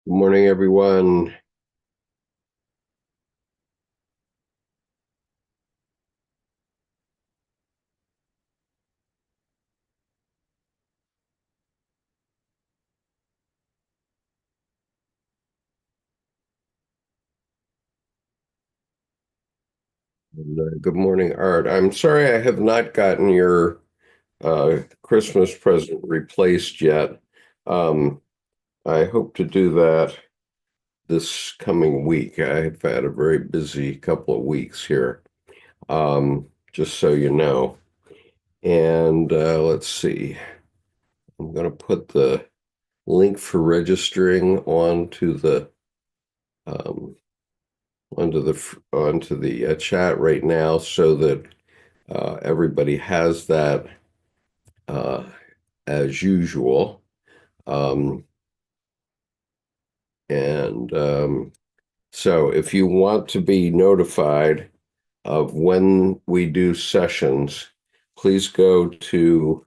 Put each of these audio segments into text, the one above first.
Good morning, everyone. Good morning, Art. I'm sorry I have not gotten your Christmas present replaced yet. Um, I hope to do that this coming week. I've had a very busy couple of weeks here, just so you know. And let's see. I'm going to put the link for registering um, onto the chat right now, so that everybody has that uh, as usual. Um, and So if you want to be notified of when we do sessions, please go to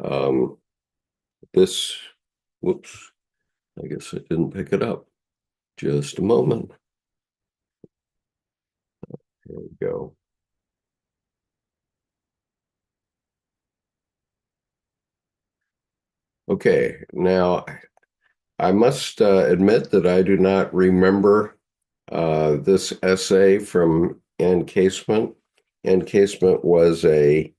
um, this. Whoops, I guess I didn't pick it up. Just a moment. There we go. Okay, now I must admit that I do not remember this essay from Ann Casement. Ann Casement was a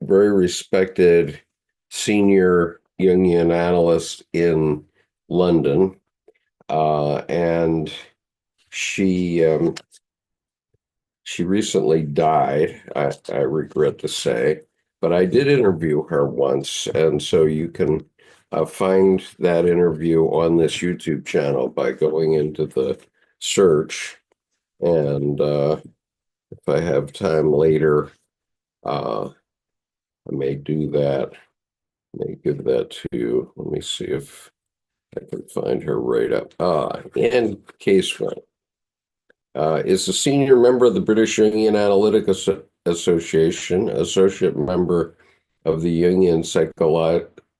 very respected senior Jungian analyst in London, and she she recently died. I regret to say, but I did interview her once, and so you can find that interview on this YouTube channel by going into the search. And if I have time later, uh, I may do that. I may give that to you. Let me see if I can find her right up. Ann Casement is a senior member of the British Jungian Association, associate member of the Jungian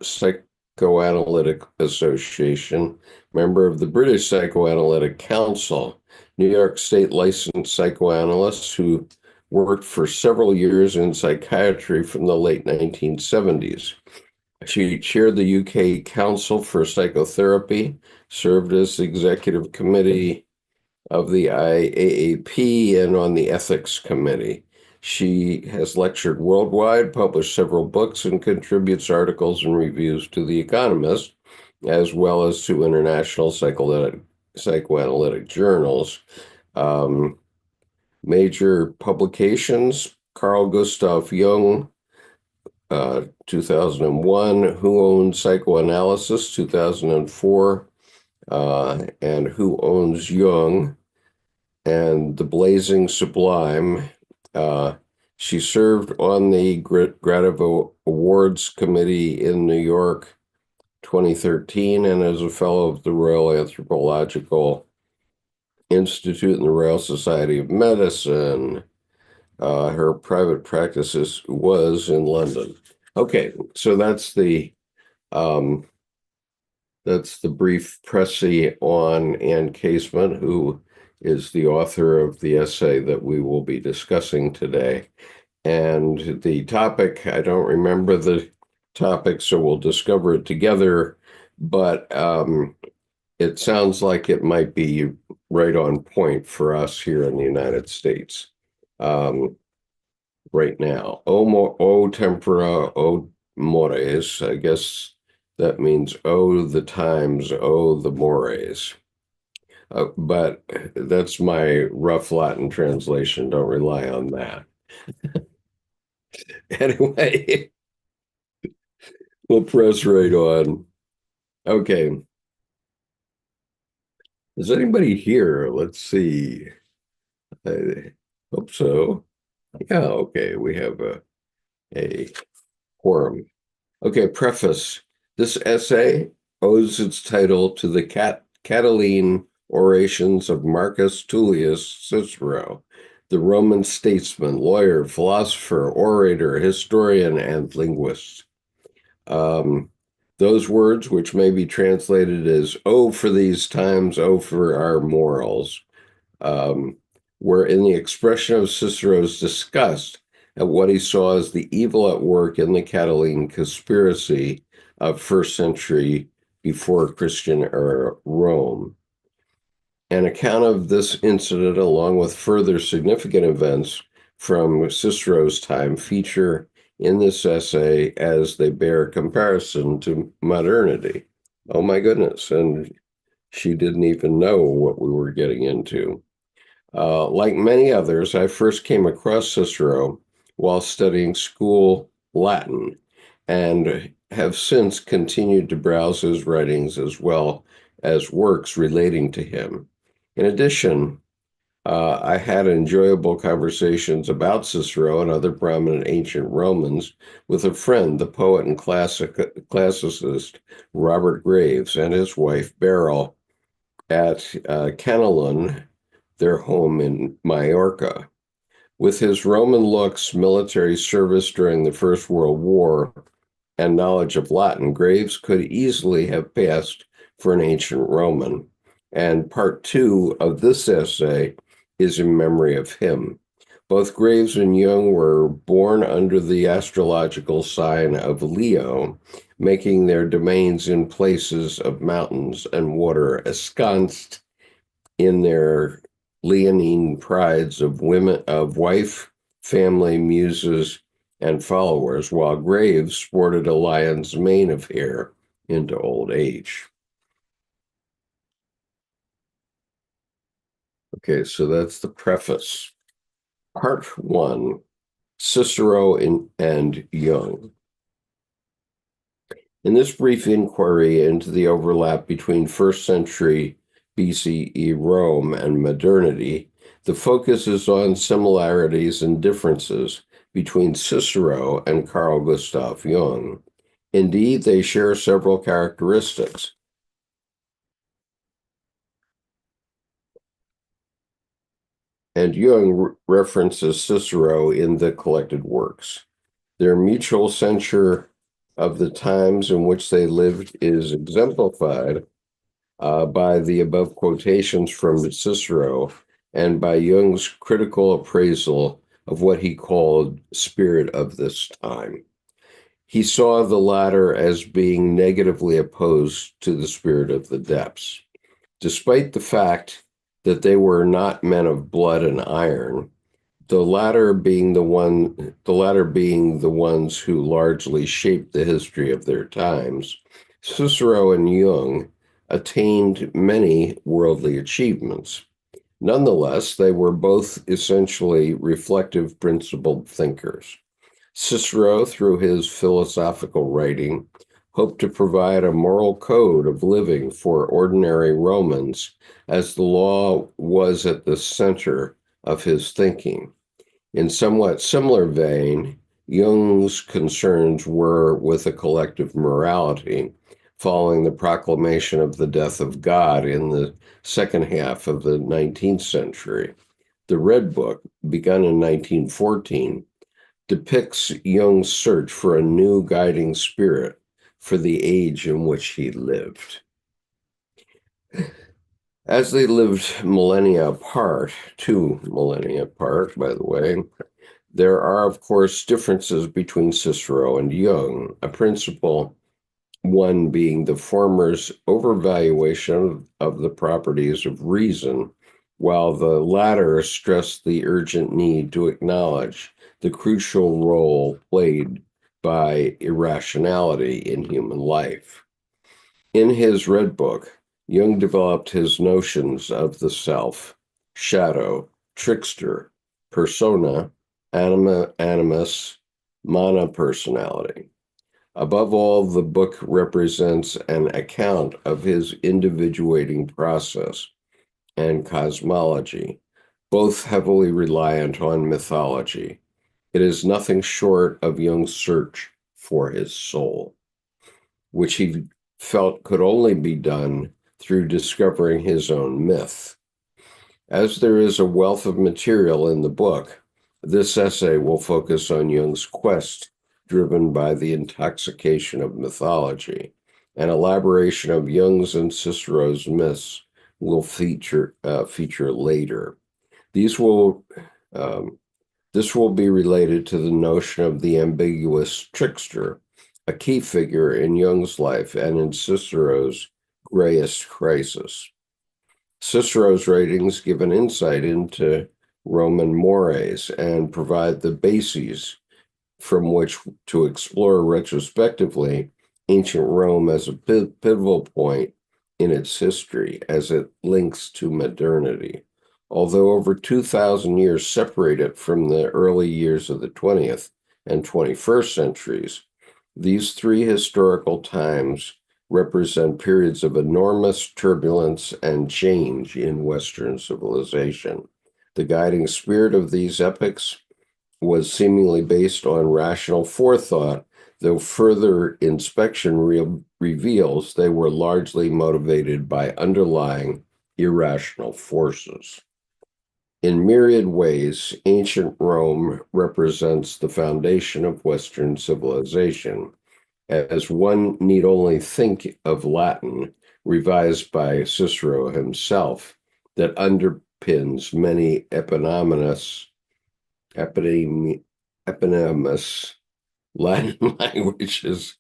Psychoanalytic Association, member of the British Psychoanalytic Council, New York State licensed psychoanalyst who worked for several years in psychiatry from the late 1970s. She chaired the UK Council for Psychotherapy, served as the executive committee of the IAAP and on the Ethics Committee. She has lectured worldwide, published several books, and contributes articles and reviews to The Economist, as well as to international psychoanalytic journals. Um, Major publications: Carl Gustav Jung, 2001, Who Owns Psychoanalysis, 2004, and Who Owns Jung, and The Blazing Sublime. Uh, she served on the Gradivo Awards Committee in New York 2013 and as a fellow of the Royal Anthropological Institute and the Royal Society of Medicine. Her private practice was in London. Okay, so um, that's the brief précis on Ann Casement, who is the author of the essay that we will be discussing today. And the topic, I don't remember the topic, so we'll discover it together. But it sounds like it might be right on point for us here in the United States right now. O tempora, o mores. I guess that means oh the times, oh the mores. But that's my rough Latin translation. Don't rely on that. Anyway, we'll press right on. Okay. Is anybody here? Let's see. I hope so. Yeah, okay. We have a quorum. Okay, preface. This essay owes its title to the Catiline orations of Marcus Tullius Cicero, the Roman statesman, lawyer, philosopher, orator, historian, and linguist. Um, Those words, which may be translated as "oh for these times, oh for our morals," um, were in the expression of Cicero's disgust at what he saw as the evil at work in the Catiline conspiracy of first century before Christian era Rome. An account of this incident, along with further significant events from Cicero's time, feature in this essay as they bear comparison to modernity. Oh my goodness. And she didn't even know what we were getting into. Like many others, I first came across Cicero while studying school Latin and have since continued to browse his writings as well as works relating to him. In addition, I had enjoyable conversations about Cicero and other prominent ancient Romans with a friend, the poet and classicist Robert Graves, and his wife Beryl at Canelon, their home in Majorca. With his Roman looks, military service during the First World War, and knowledge of Latin, Graves could easily have passed for an ancient Roman. And part two of this essay is in memory of him. Both Graves and Jung were born under the astrological sign of Leo, making their domains in places of mountains and water, ensconced in their leonine prides of women, of wife, family, muses, and followers, while Graves sported a lion's mane of hair into old age. Okay, so that's the preface. Part one, Cicero and Jung. In this brief inquiry into the overlap between first century BCE Rome and modernity, the focus is on similarities and differences between Cicero and Carl Gustav Jung. Indeed, they share several characteristics. And Jung references Cicero in the collected works. Their mutual censure of the times in which they lived is exemplified by the above quotations from Cicero and by Jung's critical appraisal of what he called spirit of this time. He saw the latter as being negatively opposed to the spirit of the depths. Despite the fact that they were not men of blood and iron, the latter being the ones who largely shaped the history of their times, Cicero and Jung attained many worldly achievements. Nonetheless, they were both essentially reflective, principled thinkers. Cicero, through his philosophical writing, hoped to provide a moral code of living for ordinary Romans, as the law was at the center of his thinking. In somewhat similar vein, Jung's concerns were with a collective morality following the proclamation of the death of God in the second half of the 19th century. The Red Book, begun in 1914, depicts Jung's search for a new guiding spirit for the age in which he lived. As they lived millennia apart, 2 millennia apart, by the way, there are, of course, differences between Cicero and Jung, a principal one being the former's overvaluation of the properties of reason, while the latter stressed the urgent need to acknowledge the crucial role played by irrationality in human life. In his Red Book, Jung developed his notions of the self, shadow, trickster, persona, animus, mana personality. Above all, the book represents an account of his individuating process and cosmology, both heavily reliant on mythology. It is nothing short of Jung's search for his soul, which he felt could only be done through discovering his own myth. As there is a wealth of material in the book, this essay will focus on Jung's quest driven by the intoxication of mythology. An elaboration of Jung's and Cicero's myths will feature later. These will um, this will be related to the notion of the ambiguous trickster, a key figure in Jung's life and in Cicero's grayest crisis. Cicero's writings give an insight into Roman mores and provide the bases from which to explore retrospectively ancient Rome as a pivotal point in its history as it links to modernity. Although over 2,000 years separate it from the early years of the 20th and 21st centuries, these three historical times represent periods of enormous turbulence and change in Western civilization. The guiding spirit of these epochs was seemingly based on rational forethought, though further inspection reveals they were largely motivated by underlying irrational forces. In myriad ways, ancient Rome represents the foundation of Western civilization, as one need only think of Latin, revised by Cicero himself, that underpins many eponymous Latin languages.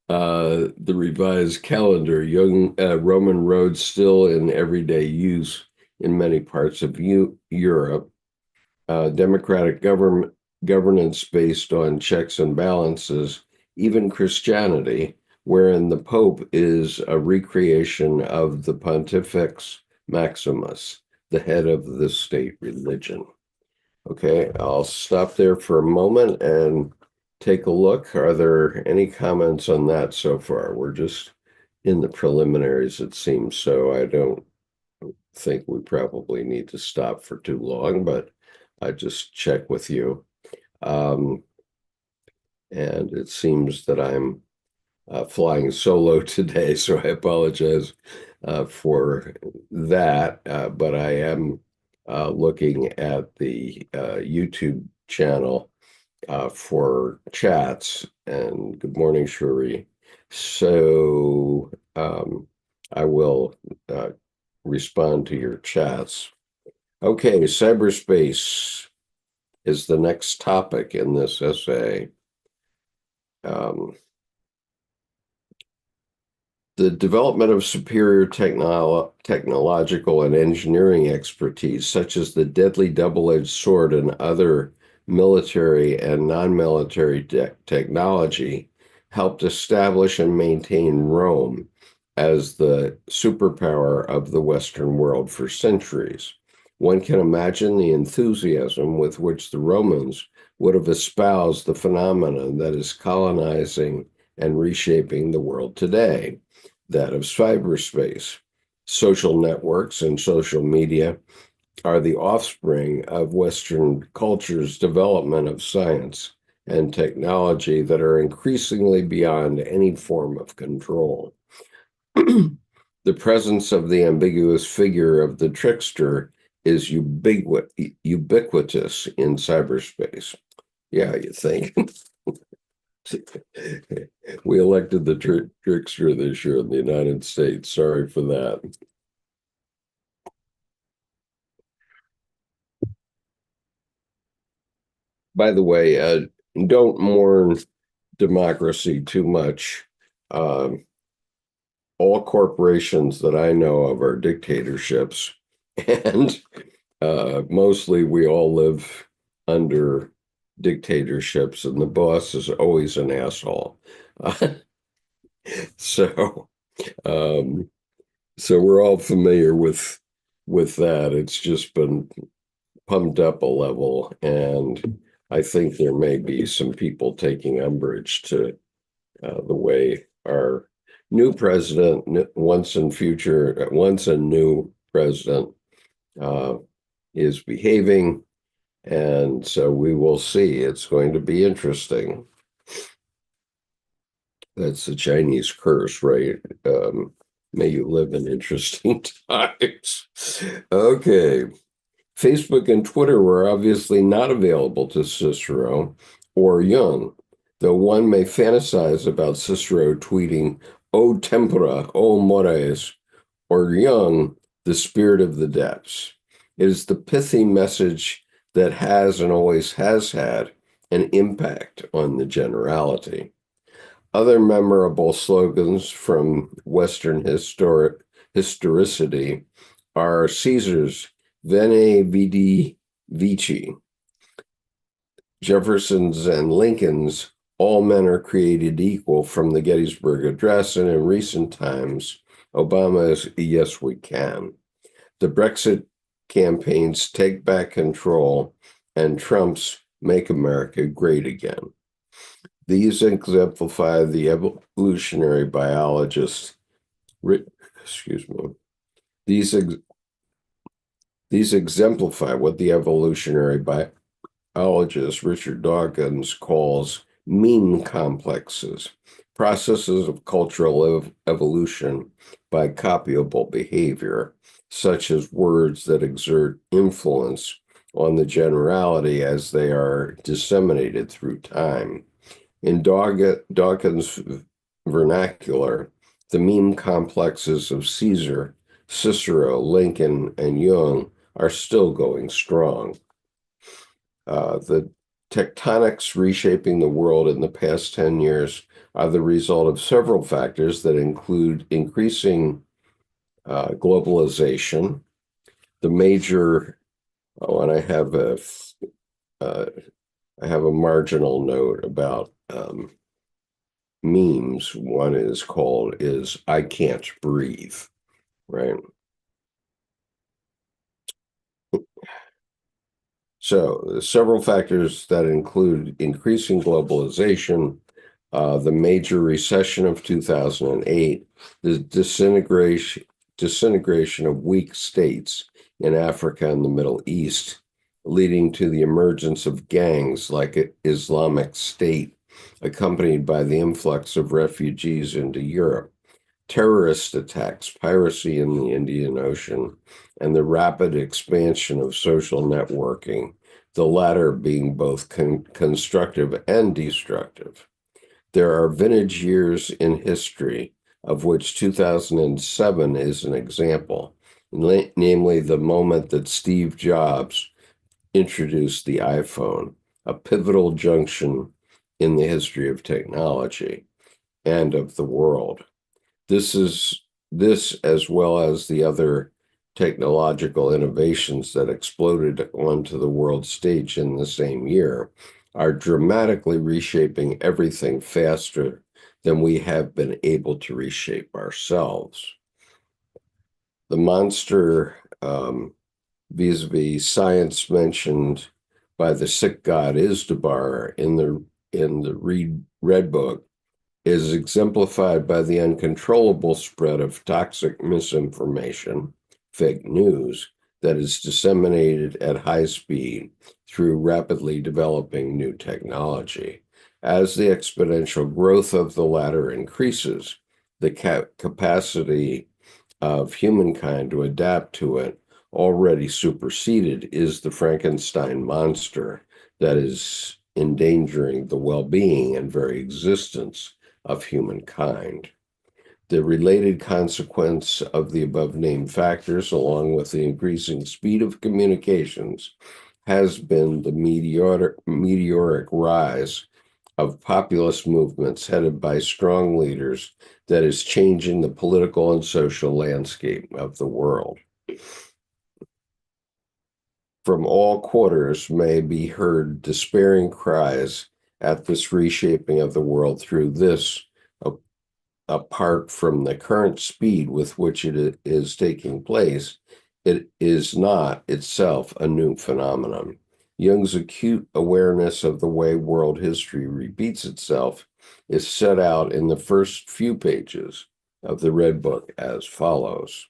The revised calendar, Roman roads still in everyday use in many parts of Europe, democratic governance based on checks and balances, even Christianity, wherein the Pope is a recreation of the Pontifex Maximus, the head of the state religion. Okay, I'll stop there for a moment and take a look. Are there any comments on that so far? We're just in the preliminaries, it seems, so I don't think we probably need to stop for too long, but I just check with you. And it seems that I'm flying solo today, so I apologize for that. But I am looking at the YouTube channel for chats. And good morning, Shuri. So I will respond to your chats. Okay, cyberspace is the next topic in this essay. The development of superior technological and engineering expertise, such as the deadly double-edged sword and other military and non-military technology, helped establish and maintain Rome as the superpower of the Western world for centuries. One can imagine the enthusiasm with which the Romans would have espoused the phenomenon that is colonizing and reshaping the world today, that of cyberspace. Social networks and social media are the offspring of Western culture's development of science and technology that are increasingly beyond any form of control. The presence of the ambiguous figure of the trickster is ubiquitous in cyberspace. Yeah, you think. We elected the trickster this year in the United States. Sorry for that. By the way, don't mourn democracy too much. All corporations that I know of are dictatorships, and mostly we all live under dictatorships, and the boss is always an asshole. So, so we're all familiar with that. It's just been pumped up a level, and I think there may be some people taking umbrage to the way our new president, once a new president, is behaving. And so we will see. It's going to be interesting. That's the Chinese curse, right? May you live in interesting times. Okay. Facebook and Twitter were obviously not available to Cicero or Jung, though one may fantasize about Cicero tweeting O tempora, O mores, or Jung, the spirit of the depths. It is the pithy message that has and always has had an impact on the generality. Other memorable slogans from Western historicity are Caesar's Veni Vidi Vici, Jefferson's and Lincoln's All Men Are Created Equal from the Gettysburg Address, and in recent times, Obama's Yes, We Can. The Brexit campaign's Take Back Control and Trump's Make America Great Again. These exemplify the evolutionary biologist, excuse me, these, these exemplify what the evolutionary biologist Richard Dawkins calls meme complexes, processes of cultural evolution by copyable behavior, such as words that exert influence on the generality as they are disseminated through time. In Dawkins' vernacular, the meme complexes of Caesar, Cicero, Lincoln, and Jung are still going strong. The tectonics reshaping the world in the past 10 years are the result of several factors that include increasing globalization, the major, and I have a marginal note about memes. One is I can't breathe, right? So several factors that include increasing globalization, the major recession of 2008, the disintegration of weak states in Africa and the Middle East, leading to the emergence of gangs like Islamic State, accompanied by the influx of refugees into Europe, terrorist attacks, piracy in the Indian Ocean, and the rapid expansion of social networking, the latter being both constructive and destructive. There are vintage years in history, of which 2007 is an example, namely the moment that Steve Jobs introduced the iPhone, a pivotal junction in the history of technology and of the world. This, as well as the other technological innovations that exploded onto the world stage in the same year, are dramatically reshaping everything faster than we have been able to reshape ourselves. The monster vis-a-vis science mentioned by the sick god Izdubar in the Red Book is exemplified by the uncontrollable spread of toxic misinformation, fake news, that is disseminated at high speed through rapidly developing new technology. As the exponential growth of the latter increases, the capacity of humankind to adapt to it, already superseded, is the Frankenstein monster that is endangering the well-being and very existence of humankind. The related consequence of the above-named factors, along with the increasing speed of communications, has been the meteoric rise of populist movements headed by strong leaders that is changing the political and social landscape of the world. From all quarters may be heard despairing cries at this reshaping of the world through this, apart from the current speed with which it is taking place, it is not itself a new phenomenon. Jung's acute awareness of the way world history repeats itself is set out in the first few pages of the Red Book as follows.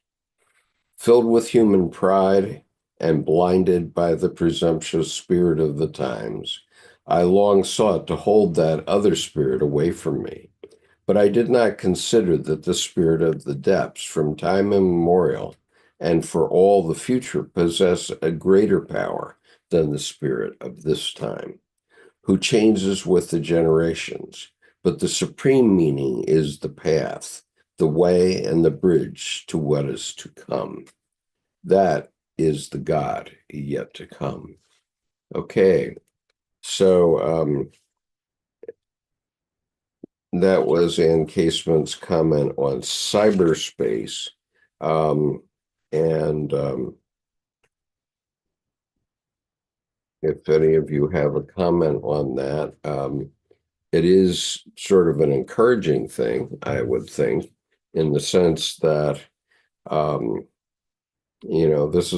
Filled with human pride and blinded by the presumptuous spirit of the times, I long sought to hold that other spirit away from me. But I did not consider that the spirit of the depths from time immemorial and for all the future possess a greater power than the spirit of this time, who changes with the generations. But the supreme meaning is the path, the way and the bridge to what is to come. That is the God yet to come. Okay, so that was Ann Casement's comment on cyberspace. And if any of you have a comment on that, it is sort of an encouraging thing, I would think, in the sense that this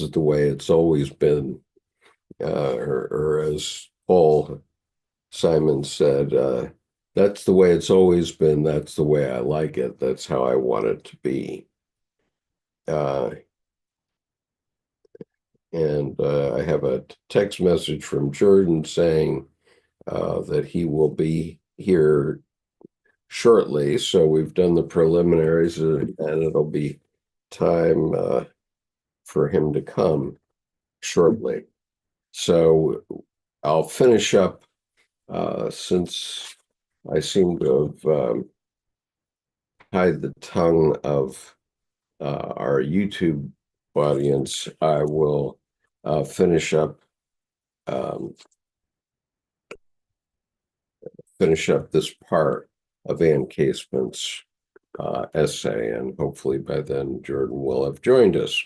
is the way it's always been, or as Paul Simon said, that's the way it's always been. That's the way I like it. That's how I want it to be. And I have a text message from Jordan saying that he will be here shortly. So we've done the preliminaries, and it'll be time for him to come shortly. So I'll finish up, since I seem to have tied the tongue of our YouTube audience. I will finish up this part of Ann Casement's essay, and hopefully by then Jordan will have joined us.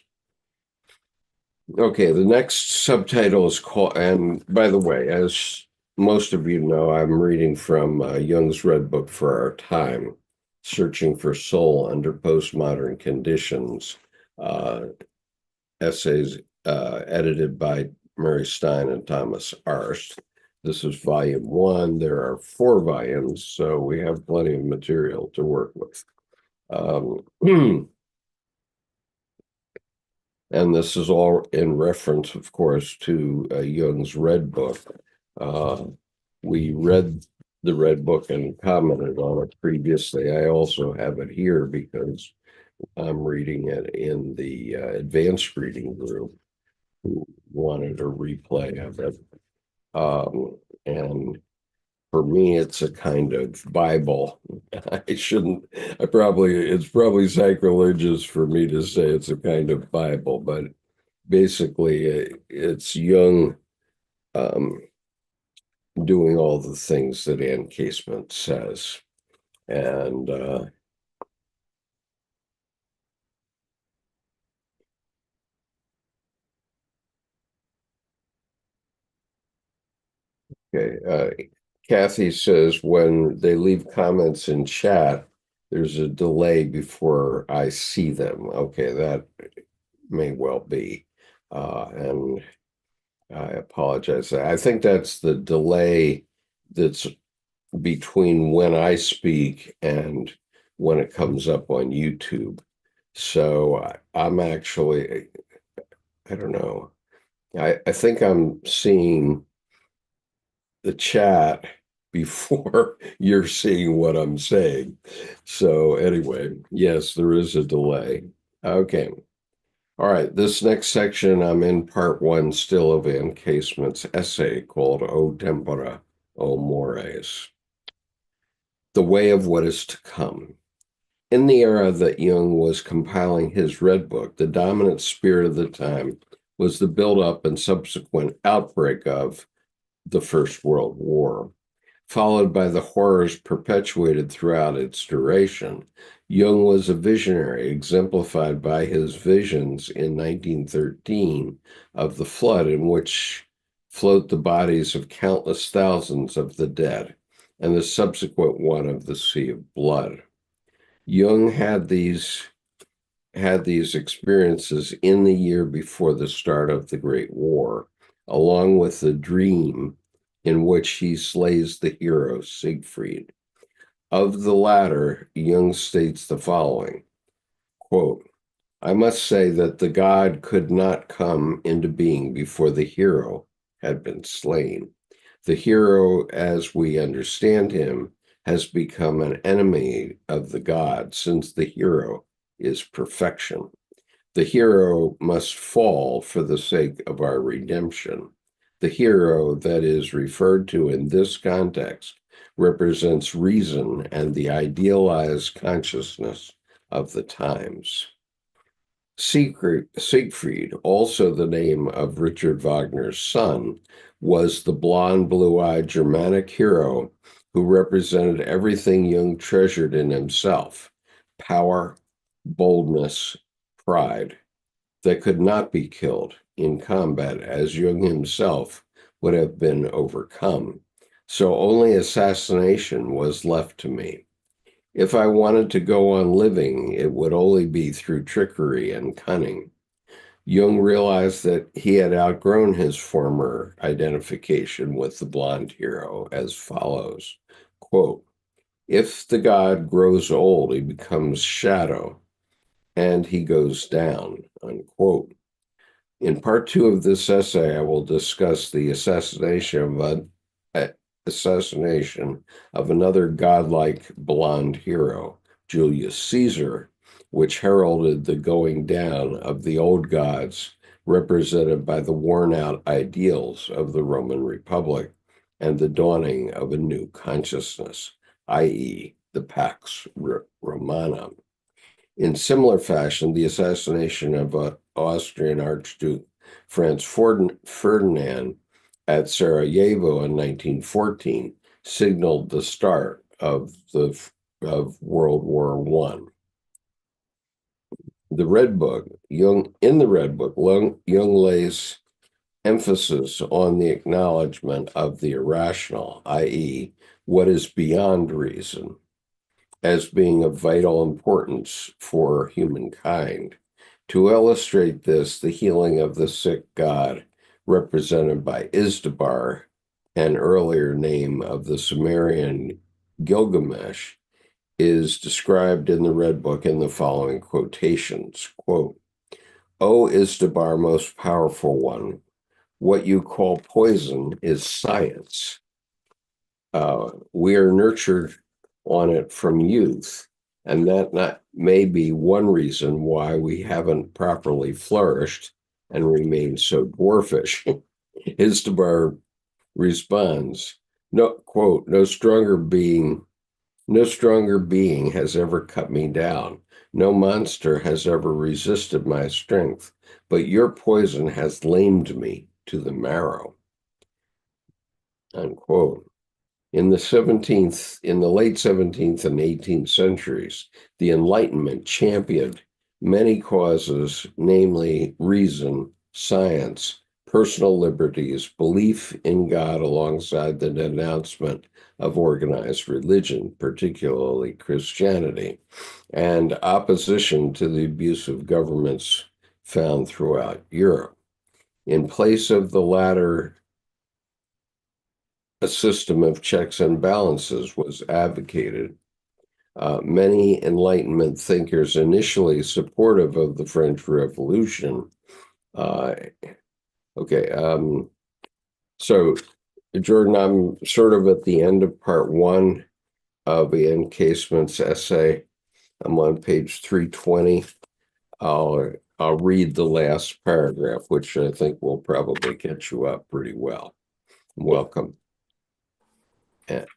Okay, the next subtitle is called, and by the way, as most of you know, I'm reading from Jung's Red Book for Our Time, Searching for Soul Under Postmodern Conditions, essays edited by Mary Stein and Thomas Arst. This is volume 1. There are 4 volumes, so we have plenty of material to work with. And this is all in reference, of course, to Jung's Red Book. We read the Red Book and commented on it previously. I also have it here because I'm reading it in the advanced reading group who wanted a replay of it. And for me, it's a kind of Bible. It's probably sacrilegious for me to say it's a kind of Bible, but basically it's Jung doing all the things that Ann Casement says. And okay, Kathy says when they leave comments in chat, there's a delay before I see them. Okay, that may well be. And I apologize. I think that's the delay that's between when I speak and when it comes up on YouTube. So I'm actually, I don't know. I think I'm seeing the chat before you're seeing what I'm saying. So anyway, yes, there is a delay. Okay. All right, this next section, I'm in part 1 still of Ann Casement's essay called O Tempora, O Mores, The Way of What Is to Come. In the era that Jung was compiling his Red Book, the dominant spirit of the time was the buildup and subsequent outbreak of the First World War, followed by the horrors perpetuated throughout its duration. Jung was a visionary, exemplified by his visions in 1913 of the flood in which float the bodies of countless thousands of the dead, and the subsequent one of the Sea of Blood. Jung had these experiences in the year before the start of the Great War, along with the dream in which he slays the hero Siegfried. Of the latter, Jung states the following, quote, I must say that the god could not come into being before the hero had been slain. The hero, as we understand him, has become an enemy of the god, since the hero is perfection. The hero must fall for the sake of our redemption. The hero that is referred to in this context represents reason and the idealized consciousness of the times. Siegfried, also the name of Richard Wagner's son, was the blond, blue-eyed Germanic hero who represented everything Jung treasured in himself: power, boldness, pride, that could not be killed in combat, as Jung himself would have been overcome. So only assassination was left to me. If I wanted to go on living, it would only be through trickery and cunning. Jung realized that he had outgrown his former identification with the blonde hero as follows, quote, "If the god grows old, he becomes shadow, and he goes down," unquote. In part two of this essay, I will discuss the assassination of another godlike blonde hero, Julius Caesar, which heralded the going down of the old gods represented by the worn-out ideals of the Roman Republic and the dawning of a new consciousness, i.e., the Pax Romana. In similar fashion, the assassination of Austrian Archduke Franz Ferdinand at Sarajevo in 1914 signaled the start of World War I. In the Red Book, Jung lays emphasis on the acknowledgement of the irrational, i.e., what is beyond reason, as being of vital importance for humankind. To illustrate this, the healing of the sick god, represented by Izdubar, an earlier name of the Sumerian Gilgamesh, is described in the Red Book in the following quotations, quote, "O Izdubar, most powerful one, what you call poison is science. We are nurtured on it from youth, and that may be one reason why we haven't properly flourished and remained so dwarfish." Izdubar responds, "No, quote, no stronger being has ever cut me down. No monster has ever resisted my strength, but your poison has lamed me to the marrow," unquote. In the late 17th and 18th centuries, the Enlightenment championed many causes, namely reason, science, personal liberties, belief in God alongside the denouncement of organized religion, particularly Christianity, and opposition to the abusive governments found throughout Europe. In place of the latter, a system of checks and balances was advocated. Many Enlightenment thinkers, initially supportive of the French Revolution, so Jordan, I'm sort of at the end of part one of Ann Casement's essay. I'm on page 320. I'll read the last paragraph, which I think will probably catch you up pretty well. Welcome.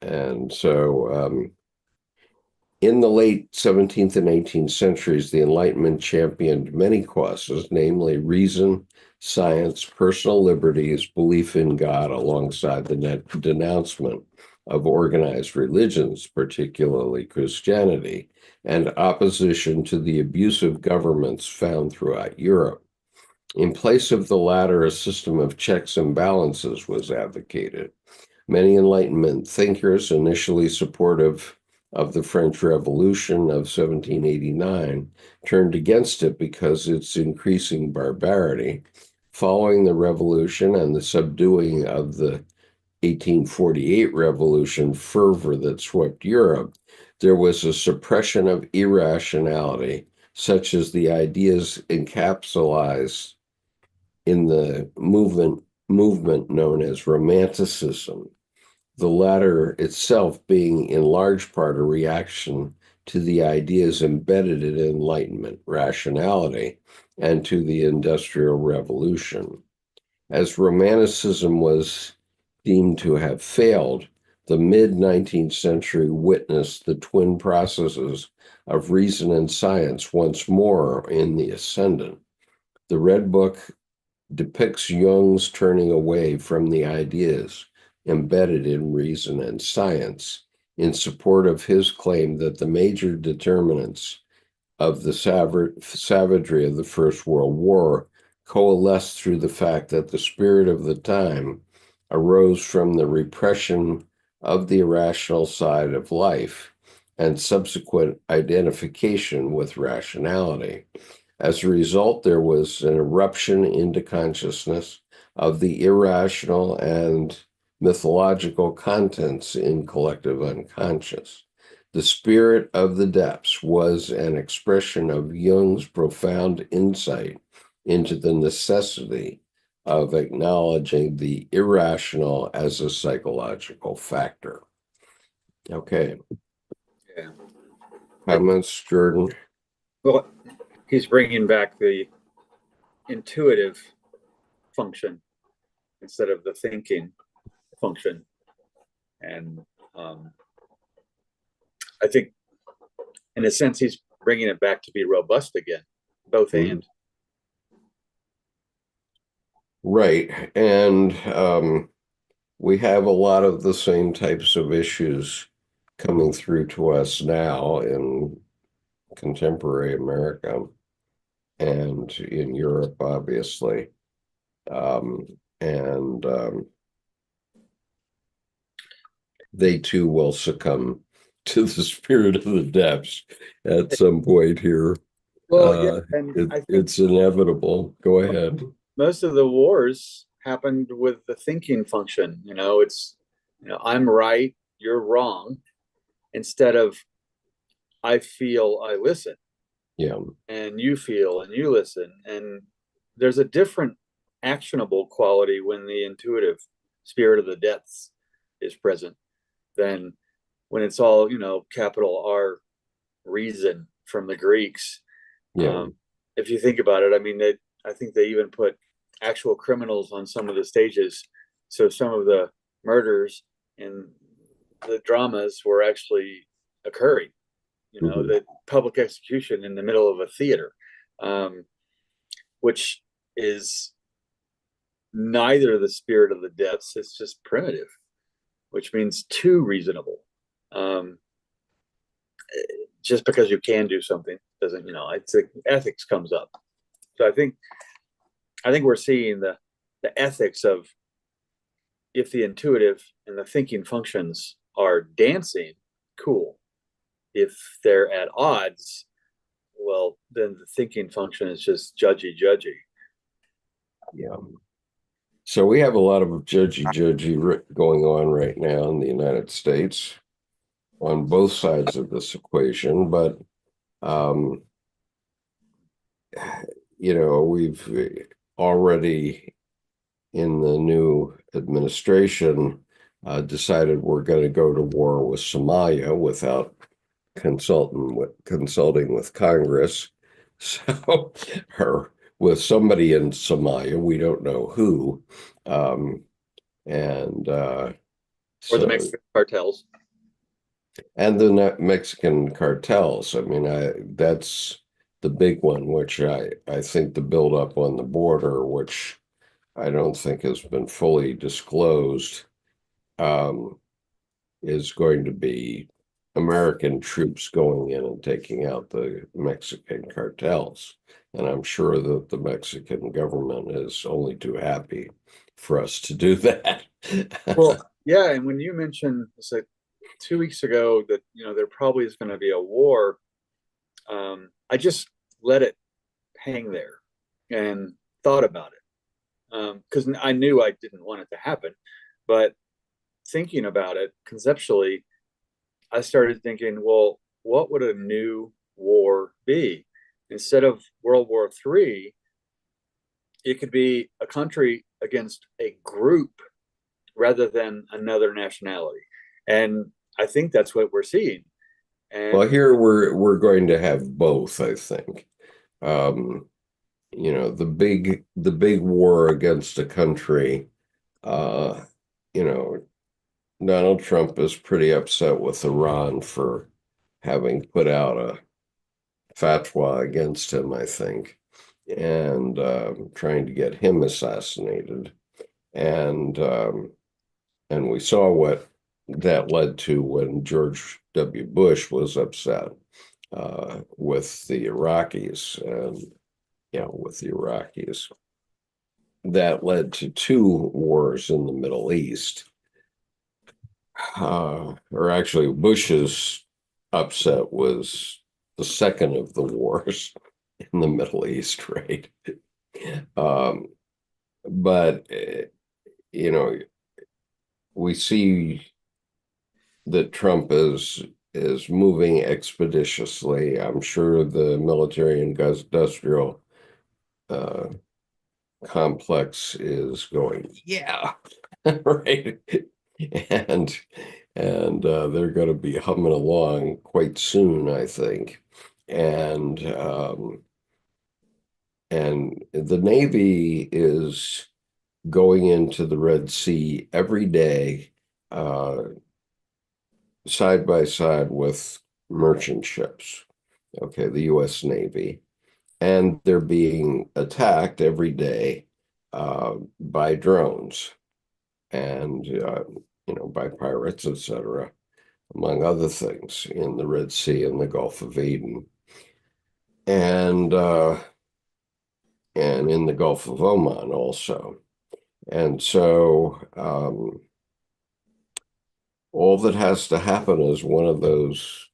And so in the late 17th and 18th centuries, the Enlightenment championed many causes, namely reason, science, personal liberties, belief in God, alongside the denouncement of organized religions, particularly Christianity, and opposition to the abusive governments found throughout Europe. In place of the latter, a system of checks and balances was advocated. Many Enlightenment thinkers, initially supportive of the French Revolution of 1789, turned against it because its increasing barbarity. Following the revolution and the subduing of the 1848 revolution fervor that swept Europe, there was a suppression of irrationality, such as the ideas encapsulated in the movement known as Romanticism, the latter itself being in large part a reaction to the ideas embedded in Enlightenment rationality and to the Industrial Revolution. As Romanticism was deemed to have failed, the mid-19th century witnessed the twin processes of reason and science once more in the ascendant. The Red Book depicts Jung's turning away from the ideas embedded in reason and science in support of his claim that the major determinants of the savagery of the First World War coalesced through the fact that the spirit of the time arose from the repression of the irrational side of life and subsequent identification with rationality. As a result, there was an eruption into consciousness of the irrational and mythological contents in collective unconscious. The spirit of the depths was an expression of Jung's profound insight into the necessity of acknowledging the irrational as a psychological factor. Okay. Yeah. Comments, Jordan? Well, he's bringing back the intuitive function instead of the thinking function. And I think, in a sense, he's bringing it back to be robust again, both and. Right. And we have a lot of the same types of issues coming through to us now in contemporary America and in Europe, obviously. And they too will succumb to the spirit of the depths at some point here. Well, yeah, and I think It's inevitable. Go ahead. most of the wars happened with the thinking function. It's, I'm right, you're wrong, instead of I feel, I listen. Yeah. And you feel and you listen. And there's a different actionable quality when the intuitive spirit of the depths is present than when it's all, capital R reason from the Greeks. Yeah. If you think about it, I mean, I think they even put actual criminals on some of the stages. So some of the murders in the dramas were actually occurring, the public execution in the middle of a theater, which is neither the spirit of the depths, it's just primitive, which means too reasonable. Just because you can do something doesn't, it's like ethics comes up. So I think we're seeing the ethics of, if the intuitive and the thinking functions are dancing, cool. If they're at odds, well, then the thinking function is just judgy. Yeah. So we have a lot of judgy going on right now in the United States on both sides of this equation, but we've already in the new administration decided we're going to go to war with Somalia without consulting with Congress. So, or with somebody in Somalia, we don't know who, and or the Mexican cartels. And the Mexican cartels. I mean, that's the big one, which I think the buildup on the border, which I don't think has been fully disclosed, is going to be American troops going in and taking out the Mexican cartels. And I'm sure that the Mexican government is only too happy for us to do that. Well, yeah, and when you mentioned, it's like 2 weeks ago, that there probably is going to be a war, I just let it hang there and thought about it, because I knew I didn't want it to happen, but thinking about it conceptually, I started thinking, well, what would a new war be? Instead of World War III, it could be a country against a group rather than another nationality. And I think that's what we're seeing. And well, here we're going to have both, I think. The big war against a country, Donald Trump is pretty upset with Iran for having put out a fatwa against him, I think, and trying to get him assassinated. And and we saw what that led to when George W. Bush was upset with the Iraqis, and with the Iraqis. That led to two wars in the Middle East. Or actually, Bush's upset was the second of the wars in the Middle East, right? Um, but you know, we see that Trump is moving expeditiously. I'm sure the military and industrial uh, complex is going, yeah, right, and they're going to be humming along quite soon, I think, and the Navy is going into the Red Sea every day, uh, side by side with merchant ships. Okay, the U.S. Navy, and they're being attacked every day by drones and by pirates, etc., among other things in the Red Sea and the Gulf of Aden, and in the Gulf of Oman also. And so all that has to happen is one of those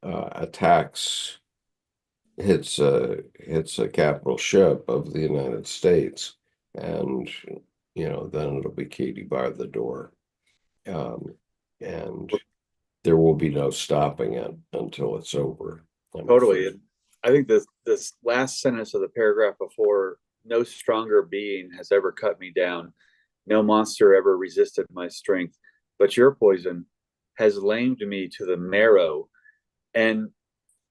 attacks hits a capital ship of the United States, and then it'll be Katie bar the door, um, and there will be no stopping it until it's over. Totally. And I think this last sentence of the paragraph before, no stronger being has ever cut me down. No monster ever resisted my strength, but your poison has lamed me to the marrow. And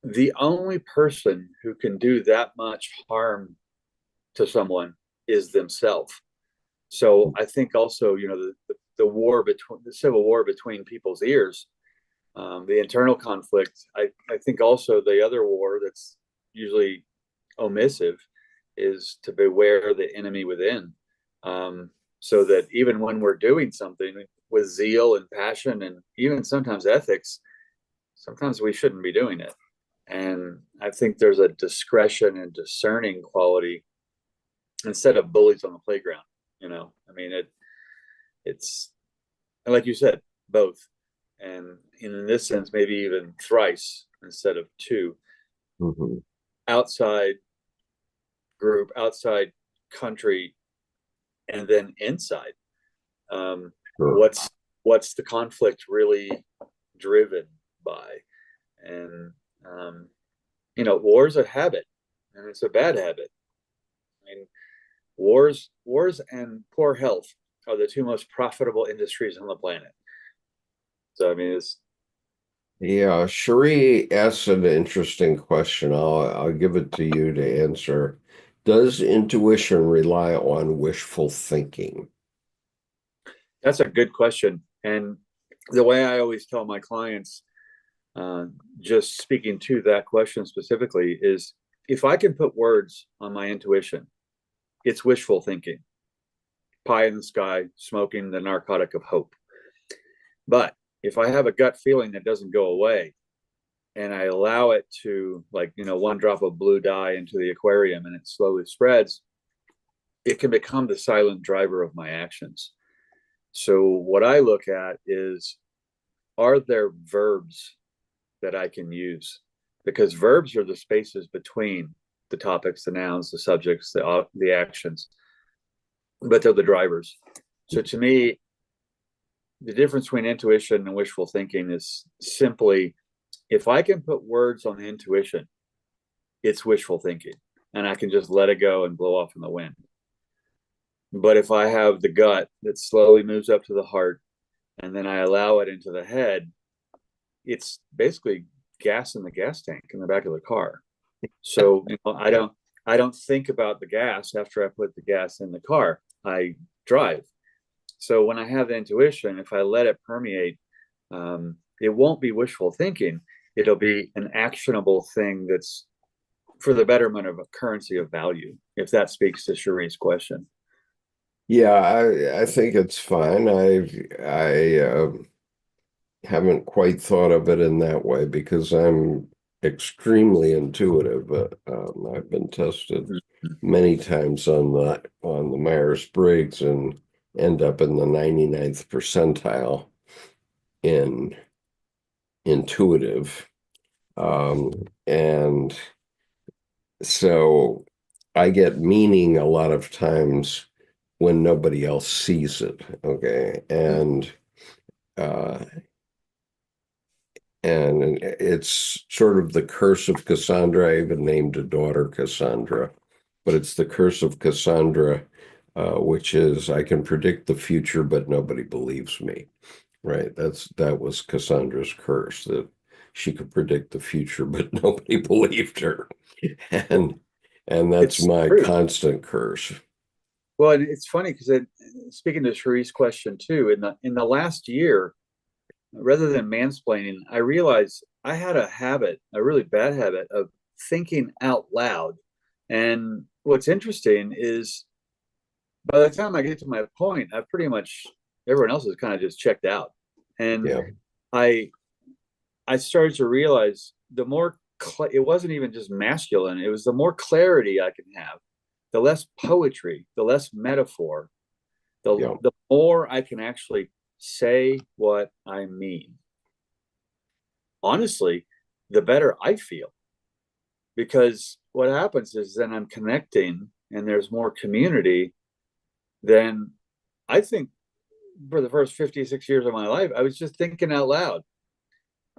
the only person who can do that much harm to someone is themselves. So I think also, the civil war between people's ears, the internal conflict. I think also the other war that's usually omissive is to beware the enemy within. So that even when we're doing something with zeal and passion and even sometimes ethics, sometimes we shouldn't be doing it. And I think there's a discretion and discerning quality instead of bullies on the playground. I mean, it's, and like you said, both. And in this sense, maybe even thrice instead of two. Mm-hmm. Outside group, outside country, and then inside. Sure. What's the conflict really driven by? And war's a habit, and it's a bad habit. I mean, wars and poor health are the two most profitable industries on the planet. So I mean, Yeah, Cherie asked an interesting question. I'll give it to you to answer. Does intuition rely on wishful thinking? that's a good question. And the way I always tell my clients, just speaking to that question specifically, is if I can put words on my intuition, it's wishful thinking. Pie in the sky, smoking the narcotic of hope. But if I have a gut feeling that doesn't go away, and I allow it to, like, one drop of blue dye into the aquarium and it slowly spreads, it can become the silent driver of my actions. So what I look at is, are there verbs that I can use? Because verbs are the spaces between the topics, the nouns, the subjects, the actions, but they're the drivers. So to me, the difference between intuition and wishful thinking is simply, if I can put words on the intuition, it's wishful thinking, and I can just let it go and blow off in the wind. But if I have the gut that slowly moves up to the heart, and then I allow it into the head, it's basically gas in the gas tank in the back of the car. So I don't think about the gas after I put the gas in the car. I drive. So when I have the intuition, if I let it permeate, it won't be wishful thinking. It'll be an actionable thing that's for the betterment of a currency of value, if that speaks to Cherie's question. Yeah, I think it's fine. I haven't quite thought of it in that way because I'm extremely intuitive. I've been tested Mhm. many times on the Myers-Briggs and end up in the 99th percentile in intuitive. And so I get meaning a lot of times when nobody else sees it. Okay. Uh, and it's sort of the curse of Cassandra. I even named a daughter Cassandra, but it's the curse of Cassandra, which is I can predict the future, but nobody believes me. Right. That was Cassandra's curse, that she could predict the future, but nobody believed her. And and that's It's my true. constant curse. Well, and it's funny because speaking to Cherie's question too, in the last year, rather than mansplaining, I realized I had a habit, a really bad habit of thinking out loud. And what's interesting is by the time I get to my point, I've pretty much everyone else is kind of just checked out. And Yeah. I I started to realize the more it wasn't even just masculine, it was the more clarity I can have, the less poetry, the less metaphor, Yeah. the more I can actually say what I mean. Honestly, the better I feel because what happens is then I'm connecting and there's more community. Then I think for the first 56 years of my life, I was just thinking out loud,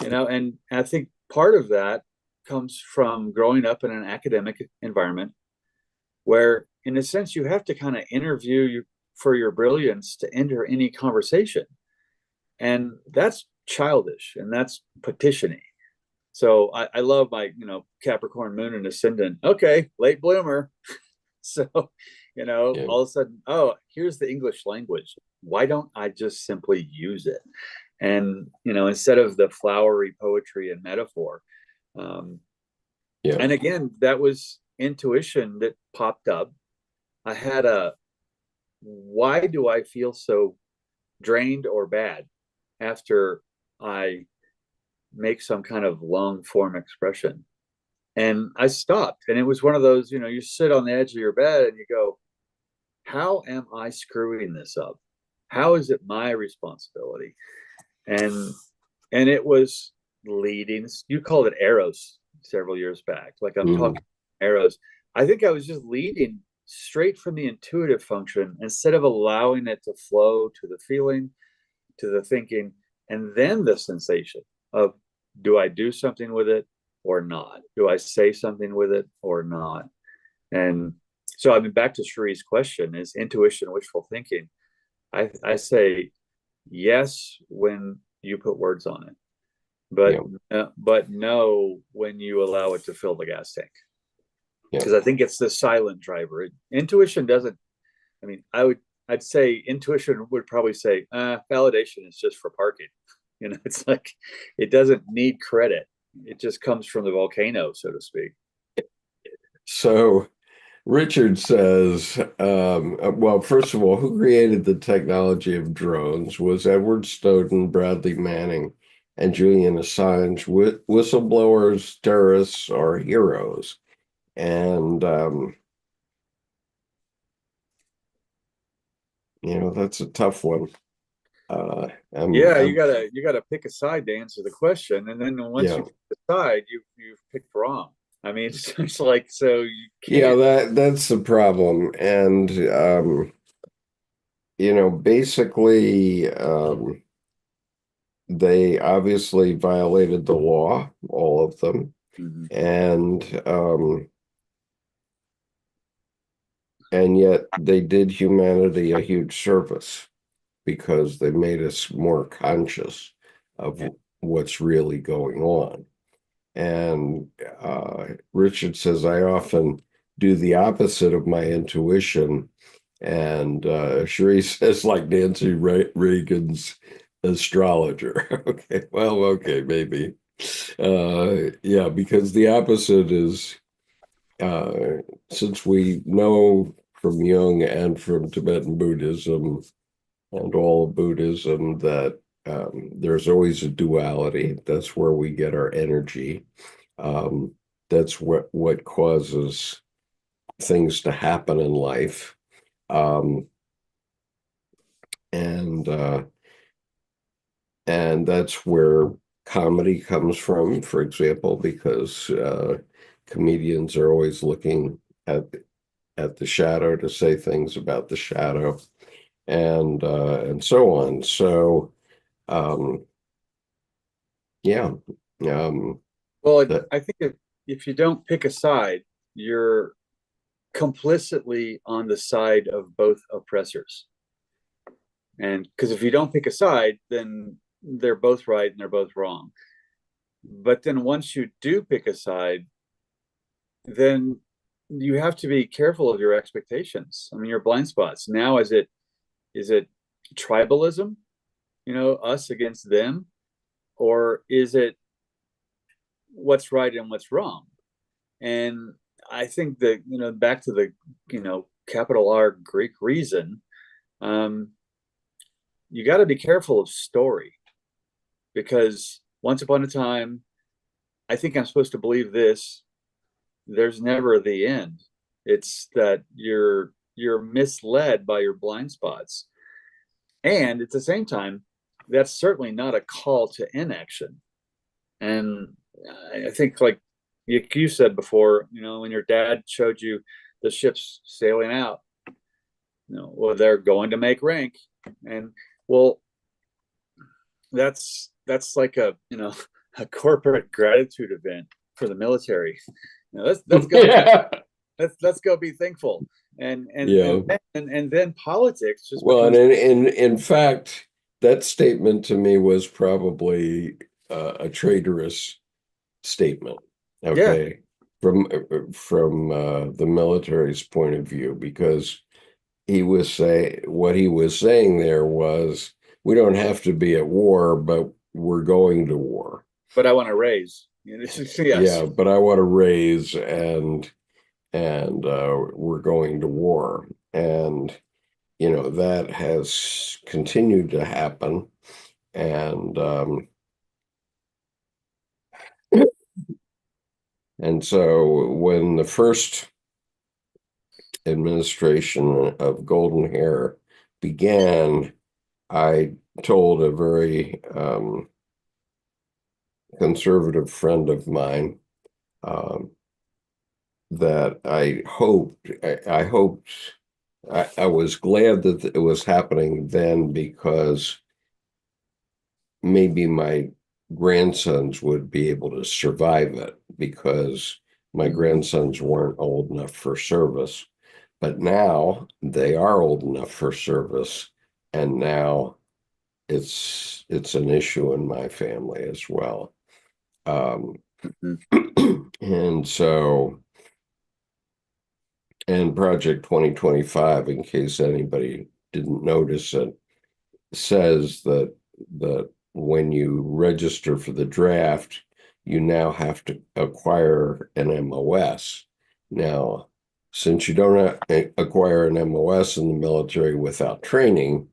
and I think part of that comes from growing up in an academic environment where, in a sense, you have to kind of interview you for your brilliance to enter any conversation. And that's childish and that's petitioning. So I love my, Capricorn moon and ascendant. Okay, late bloomer. So, Yeah. all of a sudden, oh, here's the English language. Why don't I just simply use it? And, instead of the flowery poetry and metaphor. Um, Yeah. and again, that was intuition that popped up. I had why do I feel so drained or bad after I make some kind of long form expression? And I stopped. And it was one of those, you sit on the edge of your bed and you go, how am I screwing this up? How is it my responsibility? And it was leading. You called it arrows several years back. Like I'm Mhm. talking arrows. I think I was just leading straight from the intuitive function instead of allowing it to flow to the feeling, to the thinking, and then the sensation of do I do something with it or not? Do I say something with it or not? And so I mean, back to Cherie's question: is intuition wishful thinking? I say yes when you put words on it, Yeah. but no when you allow it to fill the gas tank. Yeah. Because I think it's the silent driver. Intuition doesn't. I mean, I'd say intuition would probably say validation is just for parking. It's like it doesn't need credit. It just comes from the volcano, so to speak. So Richard says, well, first of all, who created the technology of drones? Was Edward Snowden, Bradley Manning, and Julian Assange whistleblowers, terrorists, or heroes? And that's a tough one. Uh, I'm, Yeah, I'm, you gotta pick a side to answer the question, and then once yeah, you pick the side, you've picked wrong. I mean, it's like so you yeah. can't. That's the problem, and basically, they obviously violated the law, all of them, Mhm. and and yet they did humanity a huge service because they made us more conscious of Yeah. what's really going on. And Richard says, I often do the opposite of my intuition And Cherie says, like Nancy Reagan's astrologer. Okay, well, okay, maybe. Yeah, because the opposite is, uh, since we know from Jung and from Tibetan Buddhism and all of Buddhism that there's always a duality. That's where we get our energy. Um, that's what causes things to happen in life. Um, and and that's where comedy comes from, for example, because comedians are always looking at the shadow to say things about the shadow, and so on. So um, yeah, um, Well, that I think if you don't pick a side, you're complicitly on the side of both oppressors. And because if you don't pick a side, then they're both right and they're both wrong. But then once you do pick a side, then you have to be careful of your expectations. I mean, your blind spots. Now, is it tribalism, us against them, or is it what's right and what's wrong? And I think that, back to the, capital R Greek reason, um, you got to be careful of story, because once upon a time, I think I'm supposed to believe this. There's never the end. It's that you're misled by your blind spots. And at the same time, that's certainly not a call to inaction. And I think, like you said before, when your dad showed you the ships sailing out, well, they're going to make rank. And well, that's like a a corporate gratitude event for the military. Let's go yeah, let's go be thankful. yeah. And then politics just Well, and becomes. in fact, that statement to me was probably a traitorous statement. Yeah, Okay, from the military's point of view, because what he was saying there was, we don't have to be at war, but we're going to war. but I want to raise. Yes. Yeah, but I want to raise, and we're going to war. And that has continued to happen. And and so when the first administration of golden hair began, I told a very conservative friend of mine um, that I was glad that it was happening then, because maybe my grandsons would be able to survive it, because my Mhm. grandsons weren't old enough for service. But now they are old enough for service, and now it's an issue in my family as well. Um, Mhm. and so, and Project 2025, in case anybody didn't notice it, says that when you register for the draft, you now have to acquire an MOS. Now, since you don't acquire an MOS in the military without training,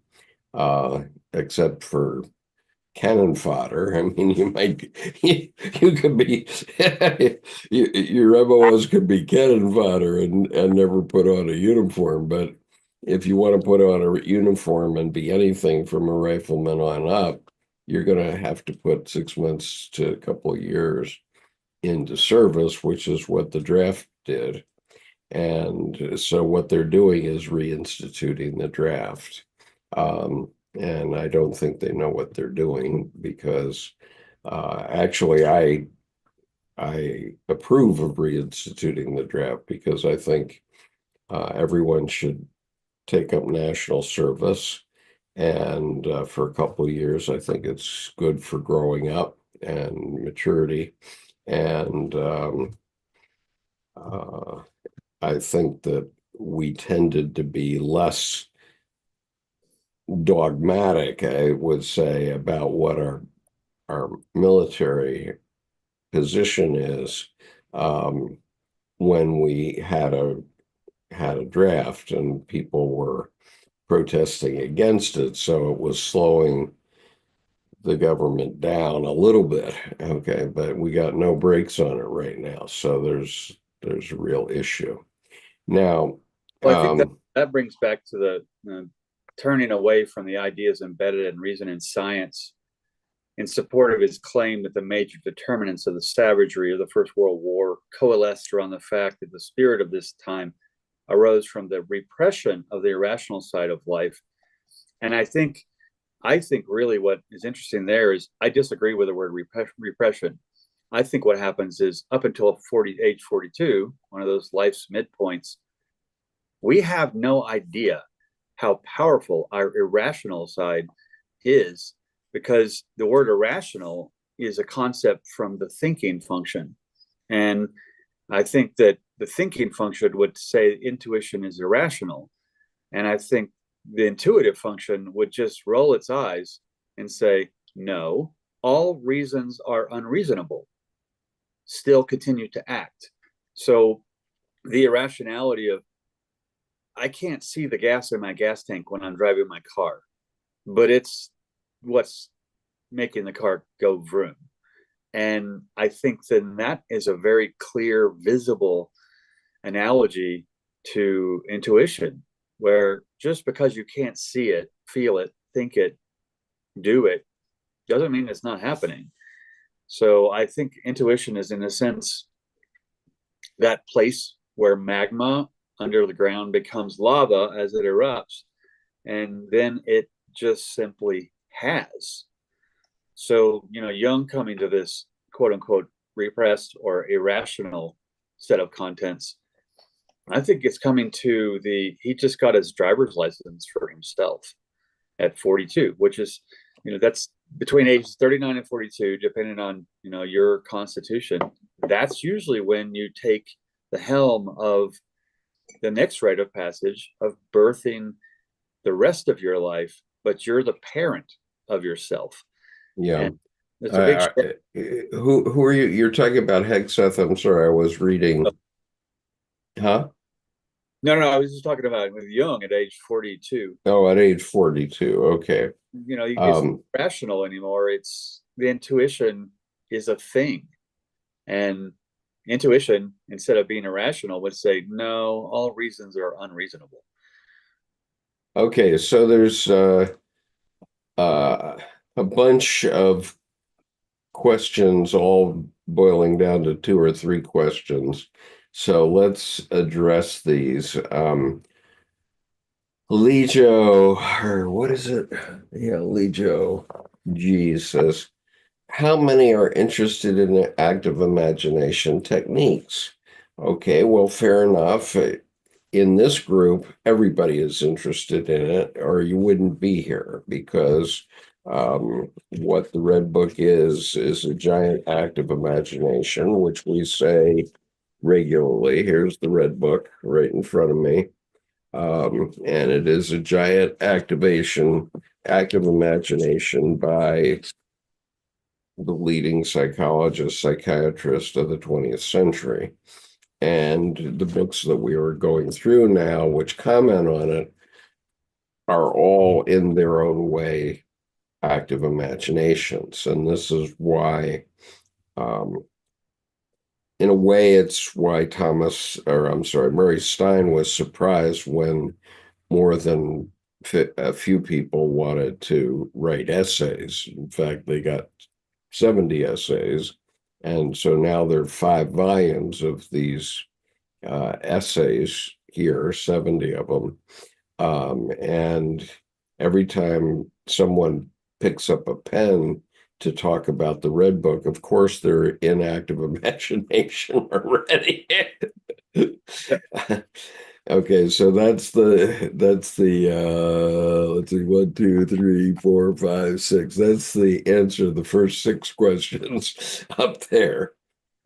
uh, except for cannon fodder. I mean, you could be, your MOS could be cannon fodder and never put on a uniform. But if you want to put on a uniform and be anything from a rifleman on up, you're going to have to put 6 months to a couple of years into service, which is what the draft did. And so what they're doing is reinstituting the draft. And I don't think they know what they're doing, because actually I approve of reinstituting the draft, because I think everyone should take up national service. And for a couple of years, I think it's good for growing up and maturity. And uh, I think that we tended to be less dogmatic, I would say, about what our military position is, um, when we had a draft and people were protesting against it. So it was slowing the government down a little bit. Okay, but we got no brakes on it right now. So there's a real issue. Now, Well, I think that um, that brings back to the turning away from the ideas embedded in reason and science in support of his claim that the major determinants of the savagery of the First World War coalesced around the fact that the spirit of this time arose from the repression of the irrational side of life. And I think really what is interesting there is I disagree with the word repression. I think what happens is up until age 42, one of those life's midpoints, we have no idea how powerful our irrational side is, because the word irrational is a concept from the thinking function. And I think that the thinking function would say intuition is irrational. And I think the intuitive function would just roll its eyes and say, no, all reasons are unreasonable, still continue to act. So the irrationality of, I can't see the gas in my gas tank when I'm driving my car, but it's what's making the car go vroom. And I think then that is a very clear, visible analogy to intuition, where just because you can't see it, feel it, think it, do it, doesn't mean it's not happening. So I think intuition is, in a sense, that place where magma under the ground becomes lava as it erupts, and then it just simply has. So, Jung coming to this quote unquote repressed or irrational set of contents, I think it's coming to he just got his driver's license for himself at 42, which is, that's between ages 39 and 42, depending on, your constitution. That's usually when you take the helm of the next rite of passage of birthing the rest of your life, but you're the parent of yourself. yeah. And it's a big I, shift. who are you? You're talking about Hegseth. I'm sorry, I was reading. Huh? No, I was just talking about with Jung at age 42. Oh, at age 42. Okay. It's not Um, rational anymore. It's the intuition is a thing. And intuition, instead of being irrational, would say, no, all reasons are unreasonable. okay, so there's uh, a bunch of questions, all boiling down to two or three questions. So let's address these. Lijo, or what is it? Yeah, Lijo G says, how many are interested in the active imagination techniques? Okay, well, fair enough. In this group, everybody is interested in it, or you wouldn't be here, because what the Red Book is a giant active imagination, which we say regularly. Here's the Red Book right in front of me. And it is a giant active imagination by the leading psychologist, psychiatrist of the 20th century. And the books that we are going through now, which comment on it, are all in their own way active imaginations. And this is why, um, in a way, it's why Murray Stein was surprised when more than a few people wanted to write essays. In fact, they got 70 essays. And so now there are 5 volumes of these essays here, 70 of them. And every time someone picks up a pen to talk about the Red Book, of course, they're in active imagination already. Okay, so that's the let's see, 1, 2, 3, 4, 5, 6. That's the answer to the first 6 questions up there.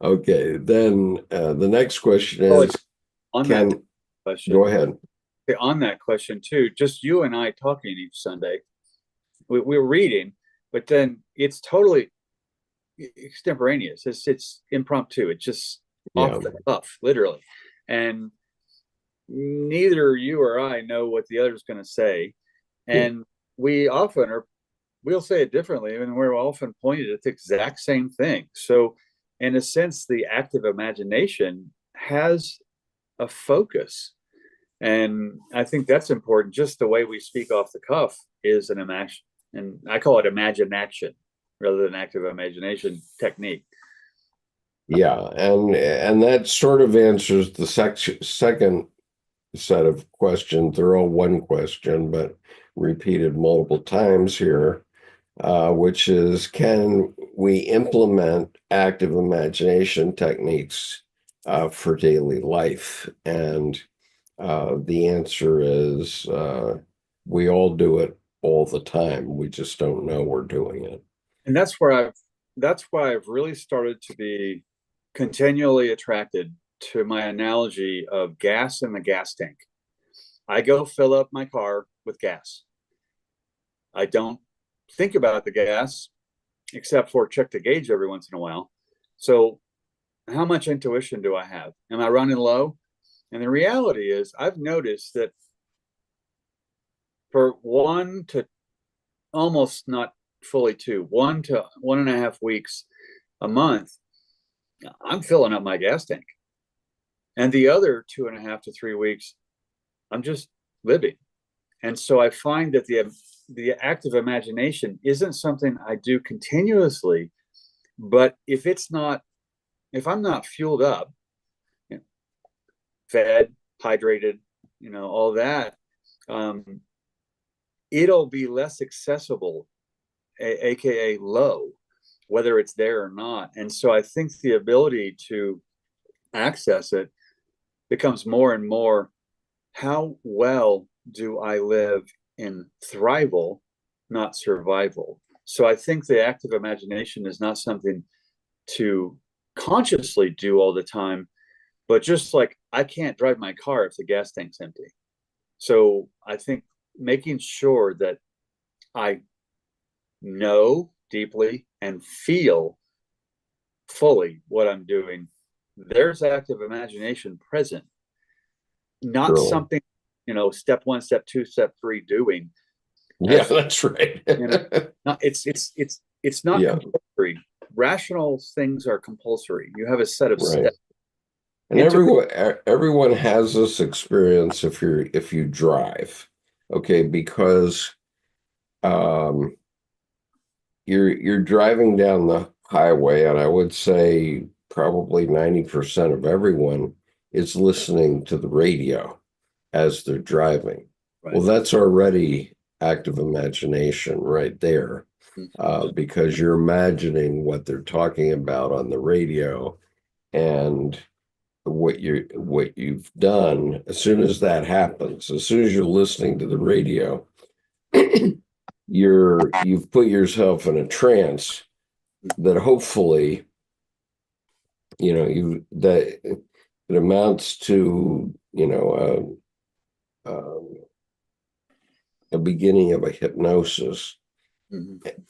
Okay, then the next question Well, is, on that can question. Go ahead. On that question too, just you and I talking each Sunday, we're reading, but then it's totally extemporaneous. It's impromptu. It's just off the cuff, literally. And neither you or I know what the other's going to say. And we'll say it differently, and we're often pointed at the exact same thing. So in a sense, the active imagination has a focus. And I think that's important. Just the way we speak off the cuff is an imagine, and I call it imagination rather than active imagination technique. Yeah, and that sort of answers the second set of questions. They're all one question, but repeated multiple times here, which is, can we implement active imagination techniques for daily life? And the answer is we all do it all the time. We just don't know we're doing it. And that's why I've really started to be continually attracted to my analogy of gas in the gas tank. I go fill up my car with gas. I don't think about the gas except for check the gauge every once in a while. So how much intuition do I have? Am I running low? And the reality is, I've noticed that for 1 to almost not fully 2, 1 to 1.5 weeks a month, I'm filling up my gas tank. And the other 2.5 to 3 weeks, I'm just living. And so I find that the active imagination isn't something I do continuously, but if I'm not fueled up, fed, hydrated, all that, it'll be less accessible, aka low, whether it's there or not. And so I think the ability to access it becomes more and more, how well do I live in thrival, not survival? So I think the active imagination is not something to consciously do all the time, but just like I can't drive my car if the gas tank's empty. So I think making sure that I know deeply and feel fully what I'm doing, there's active imagination present, not something, step 1, step 2, step 3 doing. Yeah, that's right. It's not compulsory. Rational things are compulsory. You have a set of steps. And everyone has this experience if you drive, okay, because you're driving down the highway, and I would say probably 90% of everyone is listening to the radio as they're driving. Right. Well, that's already active imagination right there, because you're imagining what they're talking about on the radio, and what you've done. As soon as that happens, as soon as you're listening to the radio, you've put yourself in a trance that hopefully that it amounts to a beginning of a hypnosis.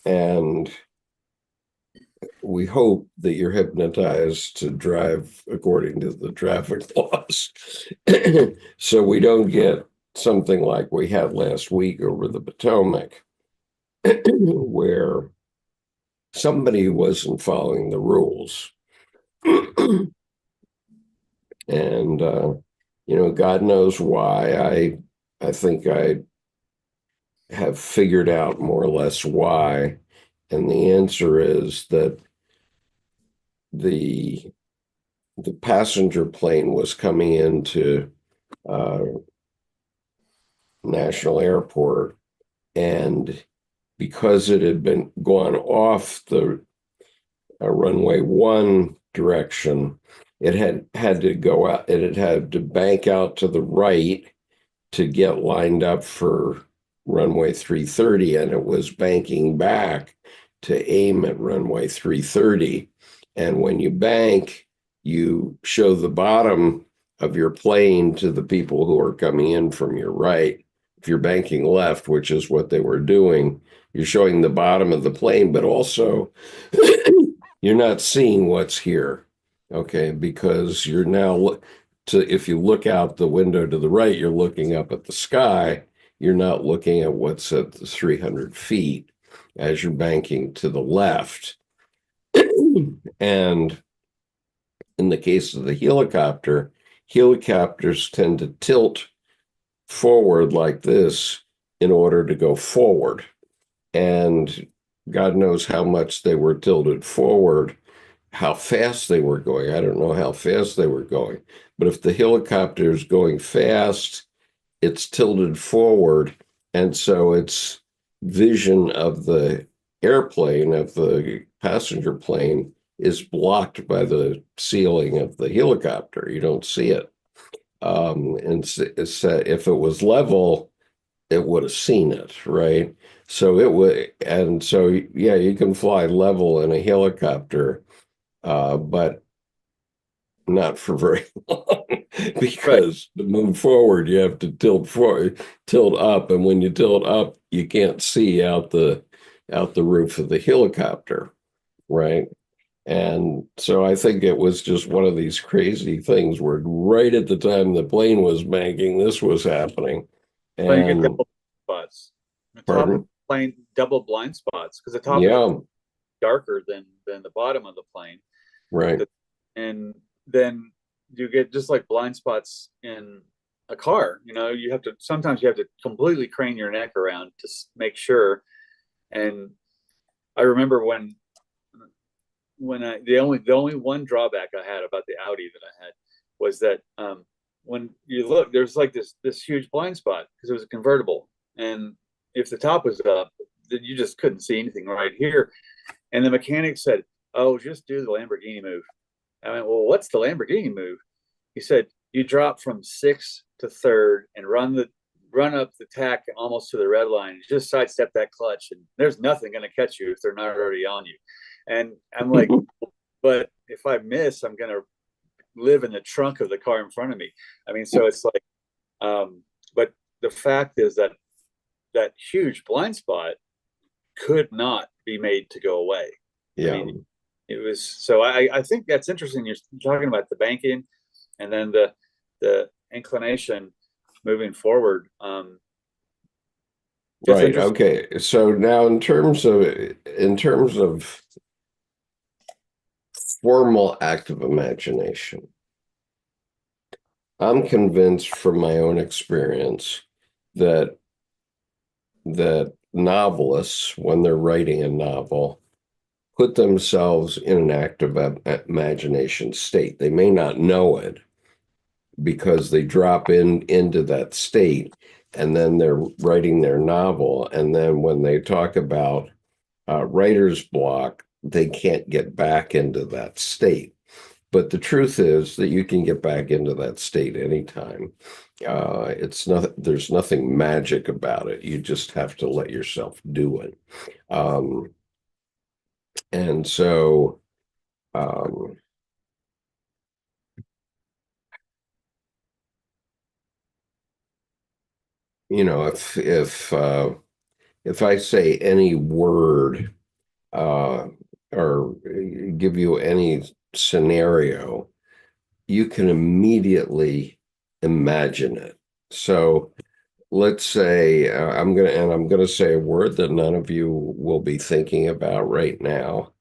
And we hope that you're hypnotized to drive according to the traffic laws. So we don't get something like we had last week over the Potomac, where somebody wasn't following the rules. And God knows why. I think I have figured out more or less why. And the answer is that the passenger plane was coming into National Airport, and because it had been gone off the runway 1 direction, it had to go out. It had to bank out to the right to get lined up for runway 330, and it was banking back to aim at runway 330. And when you bank, you show the bottom of your plane to the people who are coming in from your right. If you're banking left, which is what they were doing, you're showing the bottom of the plane, but also you're not seeing what's here. Okay, because you're now if you look out the window to the right, you're looking up at the sky. You're not looking at what's at the 300 feet as you're banking to the left. And in the case of the helicopter, helicopters tend to tilt forward like this in order to go forward. And God knows how much they were tilted forward, how fast they were going. I don't know how fast they were going. But if the helicopter is going fast, it's tilted forward. And so its vision of the airplane, of the passenger plane, is blocked by the ceiling of the helicopter. You don't see it. And if it was level, it would have seen it, right? So it would, and so yeah, you can fly level in a helicopter, but not for very long Right. because to move forward, you have to tilt up, and when you tilt up, you can't see out the roof of the helicopter, right? And so I think it was just one of these crazy things where right at the time the plane was banking, this was happening. So you get And double spots. The top of the pardon? plane, double blind spots, because the top of the plane Yeah, is darker than the bottom of the plane. right. And then you get just like blind spots in a car. You have to sometimes you have to completely crane your neck around to make sure. And I remember when the only one drawback I had about the Audi that I had was that when you look, there's like this huge blind spot because it was a convertible, and if the top was up, then you just couldn't see anything right here. And the mechanic said, "Oh, just do the Lamborghini move." I went, "Well, what's the Lamborghini move?" He said, "You drop from sixth to third and run up the tack almost to the red line. Just sidestep that clutch, and there's nothing going to catch you if they're not already on you." And I'm like, "But if I miss, I'm going to live in the trunk of the car in front of me." I mean, so it's like, but the fact is that that huge blind spot could not be made to go away. I Yeah, mean, it was so. I think that's interesting. You're talking about the banking, and then the inclination moving forward. It's right. interesting. Okay. So now in terms of formal active imagination, I'm convinced from my own experience that novelists, when they're writing a novel, put themselves in an active imagination state. They may not know it because they drop into that state, and then they're writing their novel. And then when they talk about writer's block, they can't get back into that state. But the truth is that you can get back into that state anytime. It's not, there's nothing magic about it. You just have to let yourself do it. Um, and so, um, if I say any word uh, or give you any scenario, you can immediately imagine it. So let's say I'm gonna say a word that none of you will be thinking about right now,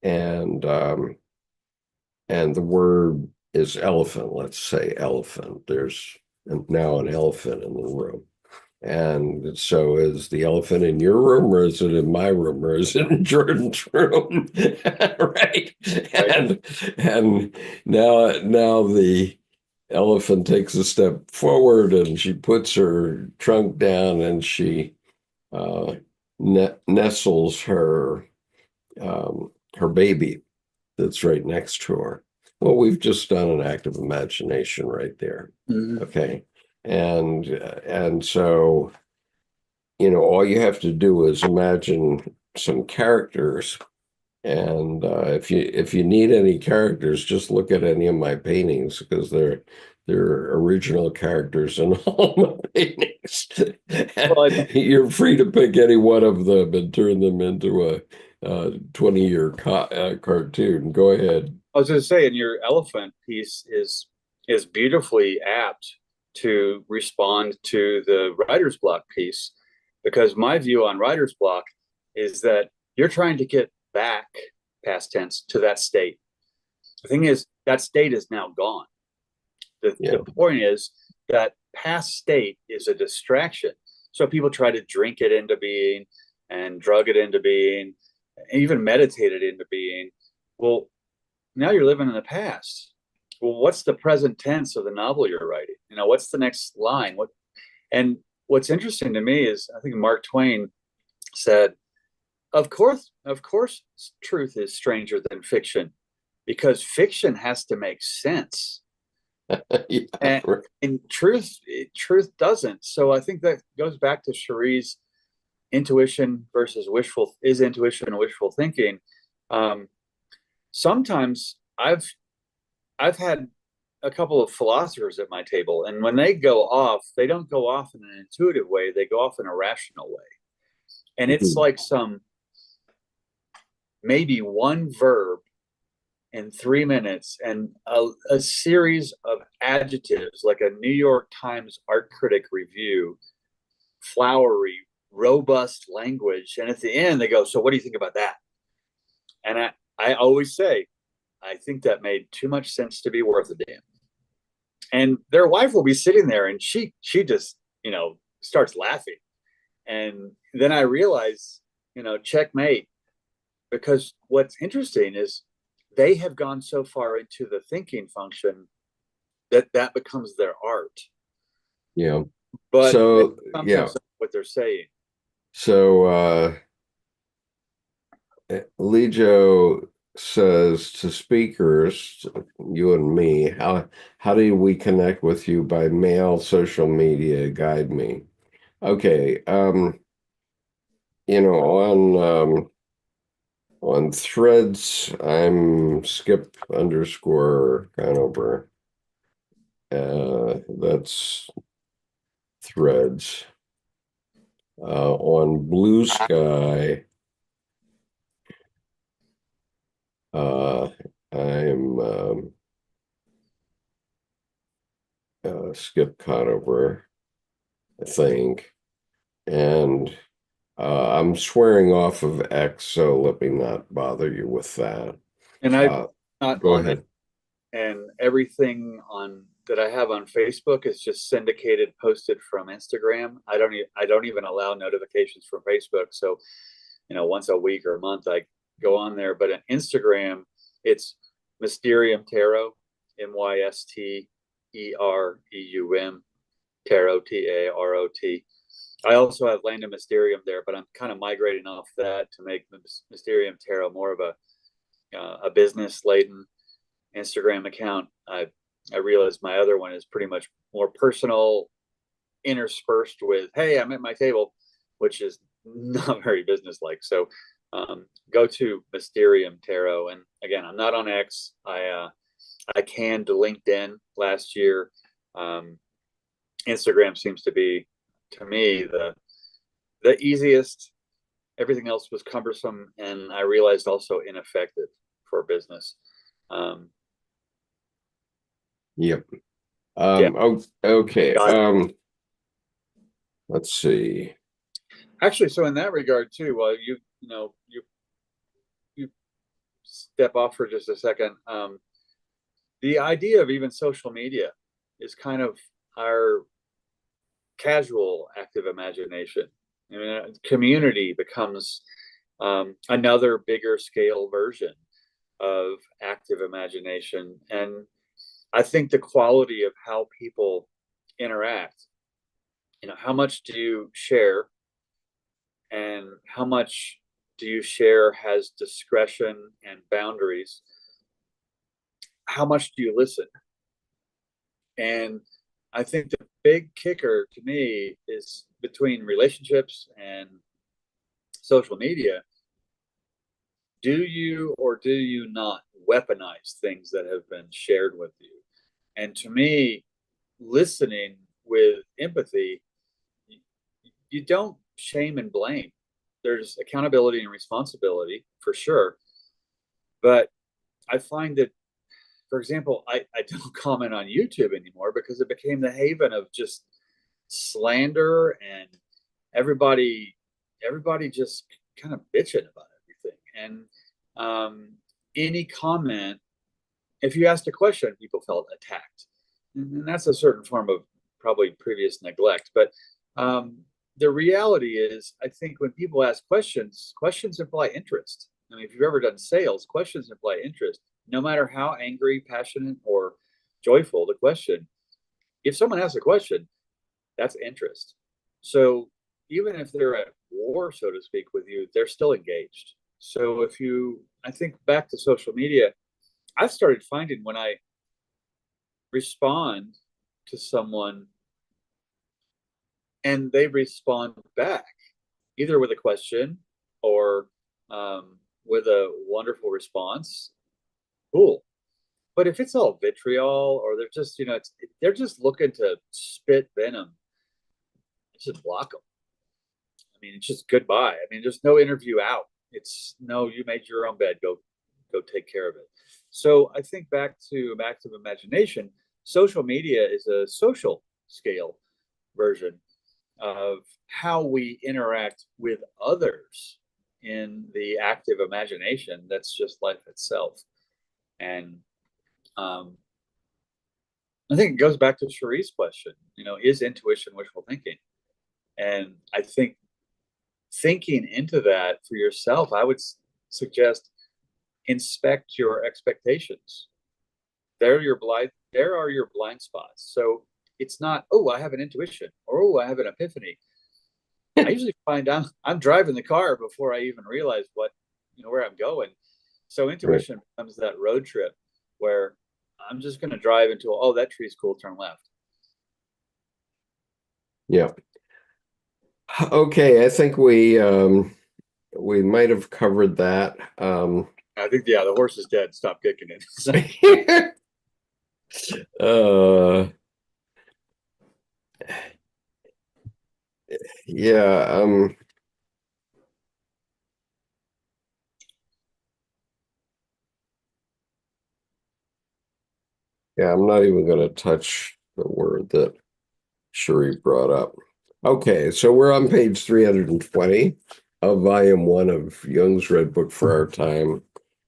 and the word is elephant. Let's say elephant. There's now an elephant in the room. And so is the elephant in your room, or is it in my room, or is it in Jordan's room? Right. Right? And now the elephant takes a step forward and she puts her trunk down and she uh, nestles her baby that's right next to her. Well, we've just done an act of imagination right there. Mm-hmm. Okay. And so, all you have to do is imagine some characters And if you need any characters, just look at any of my paintings because they're original characters in all my paintings. Well, You're free to pick any one of them and turn them into a 20-year cartoon. Go ahead. I was going to say, and your elephant piece is beautifully apt to respond to the writer's block piece, because my view on writer's block is that you're trying to get back, past tense, to that state. The thing is, that state is now gone. Yeah. The point is that past state is a distraction. So people try to drink it into being and drug it into being, and even meditate it into being. Well, now you're living in the past. Well, what's the present tense of the novel you're writing? What's the next line? And what's interesting to me is, I think Mark Twain said, of course, truth is stranger than fiction, because fiction has to make sense. Yeah, and, right. and truth doesn't. So I think that goes back to Cherie's intuition versus intuition and wishful thinking. Sometimes I've had a couple of philosophers at my table, and when they go off, they don't go off in an intuitive way, they go off in a rational way. And it's Mhm. like maybe one verb in 3 minutes and a series of adjectives, like a New York Times art critic review, flowery, robust language. And at the end, they go, "So what do you think about that?" And I always say, "I think that made too much sense to be worth a damn." And their wife will be sitting there, and she just, starts laughing. And then I realize, checkmate. Because what's interesting is they have gone so far into the thinking function that becomes their art, Yeah. but they So yeah. sometimes don't know what they're saying. So Lijo says to speakers, you and me, how do we connect with you? By mail, social media, guide me. Okay. On Threads, I'm Skip underscore Conover. That's Threads. On Blue Sky, uh, I'm Skip Conover, I think. And I'm swearing off of X, so let me not bother you with that. And I'm Uh, not Go on it. ahead. And everything on that I have on Facebook is just syndicated, posted from Instagram. I don't even allow notifications from Facebook. So, once a week or a month I go on there. But on Instagram, it's Mysterium Tarot, Mystereum, Tarot, Tarot. I also have Land of Mysterium there, but I'm kind of migrating off that to make the Mysterium Tarot more of a business laden Instagram account. I realized my other one is pretty much more personal, interspersed with, "Hey, I'm at my table," which is not very businesslike. So go to Mysterium Tarot. And again, I'm not on X. I canned LinkedIn last year. Instagram seems to be, to me, the easiest. Everything else was cumbersome, and I realized also ineffective for business. Um, Yep. yeah, Okay. got it. Let's see. Actually, so in that regard too, while you step off for just a second, the idea of even social media is kind of our casual active imagination. I mean, community becomes another bigger scale version of active imagination. And I think the quality of how people interact, how much do you share, and how much do you share has discretion and boundaries? How much do you listen? And I think the big kicker to me is between relationships and social media Do you or do you not weaponize things that have been shared with you? And to me, listening with empathy, you don't shame and blame. There's accountability and responsibility for sure. But I find that, for example, I don't comment on YouTube anymore because it became the haven of just slander and everybody everybody just kind of bitching about everything. And any comment, if you asked a question, people felt attacked. And that's a certain form of probably previous neglect. But the reality is, I think when people ask questions, questions imply interest. I mean, if you've ever done sales, questions imply interest. No matter how angry, passionate, or joyful the question, if someone asks a question, that's interest. So even if they're at war, so to speak, with you, they're still engaged. So if you, I think back to social media, I've started finding when I respond to someone and they respond back, either with a question or with a wonderful response, cool. But if it's all vitriol or they're just, they're just looking to spit venom, just block them. I mean, it's just goodbye. I mean, there's no interview out. It's no, you made your own bed. Go take care of it. So I think back to active imagination. Social media is a social scale version of how we interact with others in the active imagination. That's just life itself. And I think it goes back to Cherie's question. Is intuition wishful thinking? And I think thinking into that for yourself, I would suggest inspect your expectations. There are your blind spots. So it's not, oh, I have an intuition, or oh, I have an epiphany. I usually find I'm driving the car before I even realize where I'm going. So intuition becomes that road trip where I'm just going to drive into, oh, that tree's cool, turn left. Yeah. Okay, I think we might have covered that. I think, yeah, the horse is dead. Stop kicking it. Yeah. Yeah, I'm not even going to touch the word that Cherie brought up. Okay, so we're on page 320 of volume 1 of Jung's Red Book for Our Time,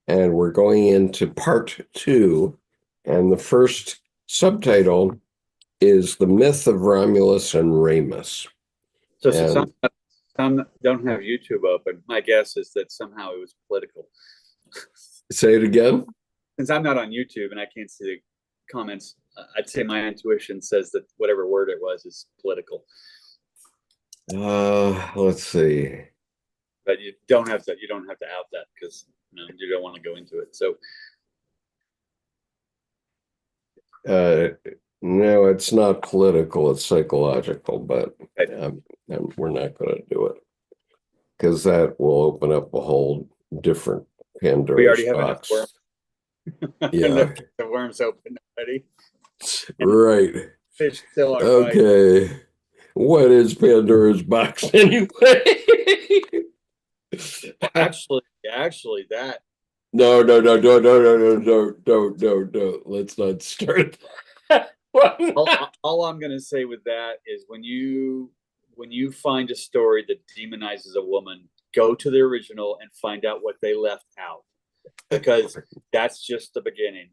and we're going into part 2, and the first subtitle is The Myth of Romulus and Remus. So since some don't have YouTube open, my guess is that somehow it was political. Say it again? Since I'm not on YouTube and I can't see the comments, I'd say my intuition says that whatever word it was is political. Let's see. But you don't have to out that because you don't want to go into it. So no, it's not political, it's psychological, but we're not going to do it because that will open up a whole different Pandora's we already have box. enough worms. Yeah. The worms open already. Right. Fish still are okay. Biting. What is Pandora's box anyway? Actually, that. No. Let's not start that. all I'm going to say with that is when you find a story that demonizes a woman, go to the original and find out what they left out, because that's just the beginning,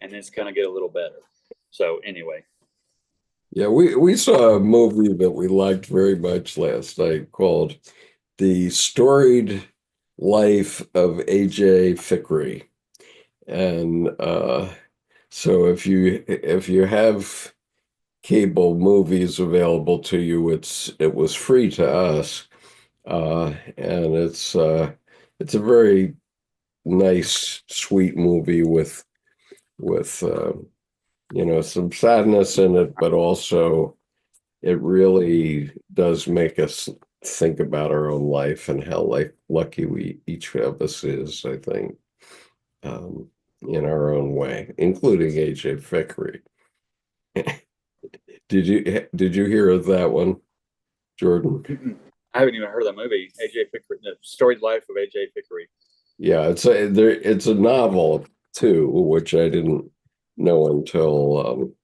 and it's going to get a little better. So anyway. Yeah, we saw a movie that we liked very much last night called The Storied Life of A.J. Thickery. And so if you have cable movies available to you, it was free to us. And it's a very nice, sweet movie with some sadness in it, but also it really does make us think about our own life and how lucky we each of us is, I think, um, in our own way, including AJ Fickery. Did you hear of that one, Jordan? Mm-mm. I haven't even heard of that movie, AJ Fickery, the storied life of AJ Fickery. Yeah, it's a novel too, which I didn't know until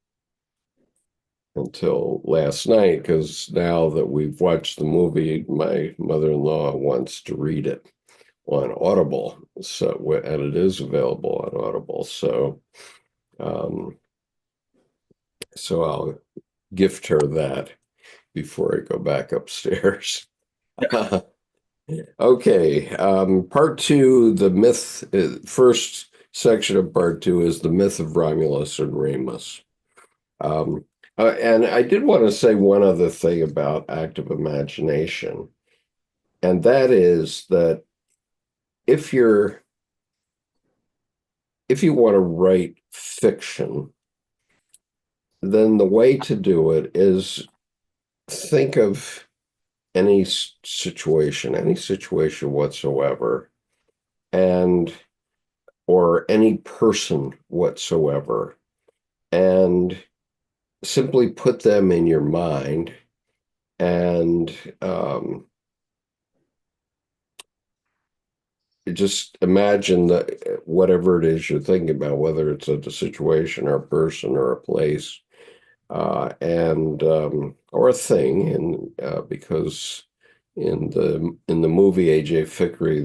last night, because now that we've watched the movie, my mother-in-law wants to read it on Audible. So, and it is available on Audible. Um, so I'll gift her that before I go back upstairs. Okay, part two, the myth, first section of part two is the myth of Romulus and Remus. Um, and I did want to say one other thing about active imagination, and that is that if you're if you want to write fiction, then the way to do it is think of any situation whatsoever, and or any person whatsoever, and simply put them in your mind, and just imagine that whatever it is you're thinking about, whether it's a situation or a person or a place, and or a thing, and because in the movie AJ Fickery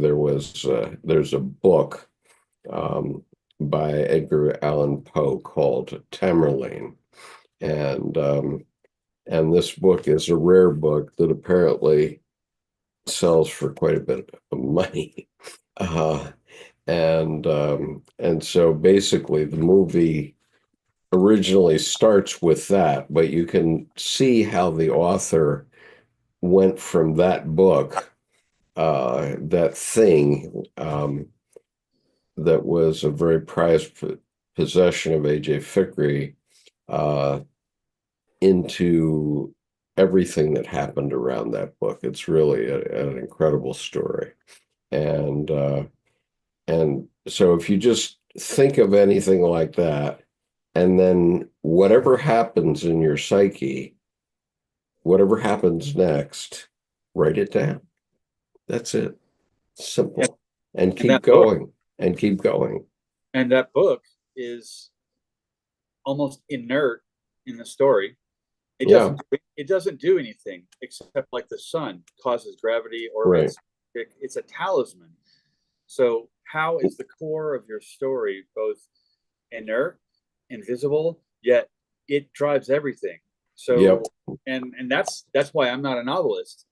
there's a book um, by Edgar Allan Poe called Tamerlane, and and this book is a rare book that apparently sells for quite a bit of money. Uh, and so basically the movie originally starts with that, but you can see how the author went from that book, that thing that was a very prized possession of AJ Fickery, uh, into everything that happened around that book. It's really an incredible story. And so if you just think of anything like that, and then whatever happens in your psyche, whatever happens next, write it down. That's it. And, Simple. And and keep that book, going and keep going. and that book is almost inert in the story. Yeah, It doesn't do anything except like the sun causes gravity, right. orbits. It's a talisman. So how is the core of your story both inert, invisible, yet it drives everything? So Yep. that's why I'm not a novelist,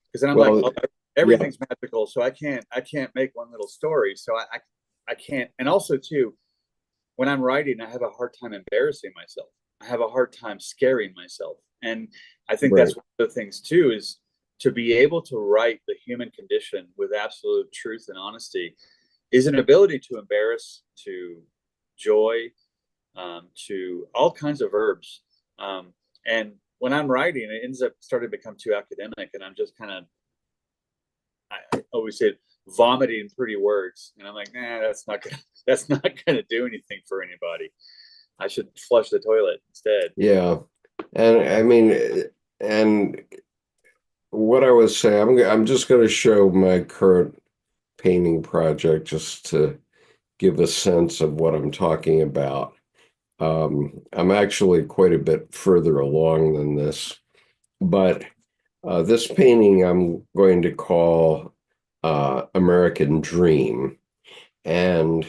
because then I'm like, Well, oh, yeah, everything's magical, so I can't make one little story. So I can't. And also too, when I'm writing, I have a hard time embarrassing myself. I have a hard time scaring myself. And I think right. that's one of the things too, is to be able to write the human condition with absolute truth and honesty is an ability to embarrass, to joy, to all kinds of verbs. And when I'm writing, it ends up starting to become too academic, and I'm just kind of, I always say, vomiting pretty words, and I'm like, nah, that's not gonna do anything for anybody. I should flush the toilet instead. Yeah. And I mean, and what I was saying, I'm just going to show my current painting project just to give a sense of what I'm talking about. I'm actually quite a bit further along than this, but this painting I'm going to call American Dream. And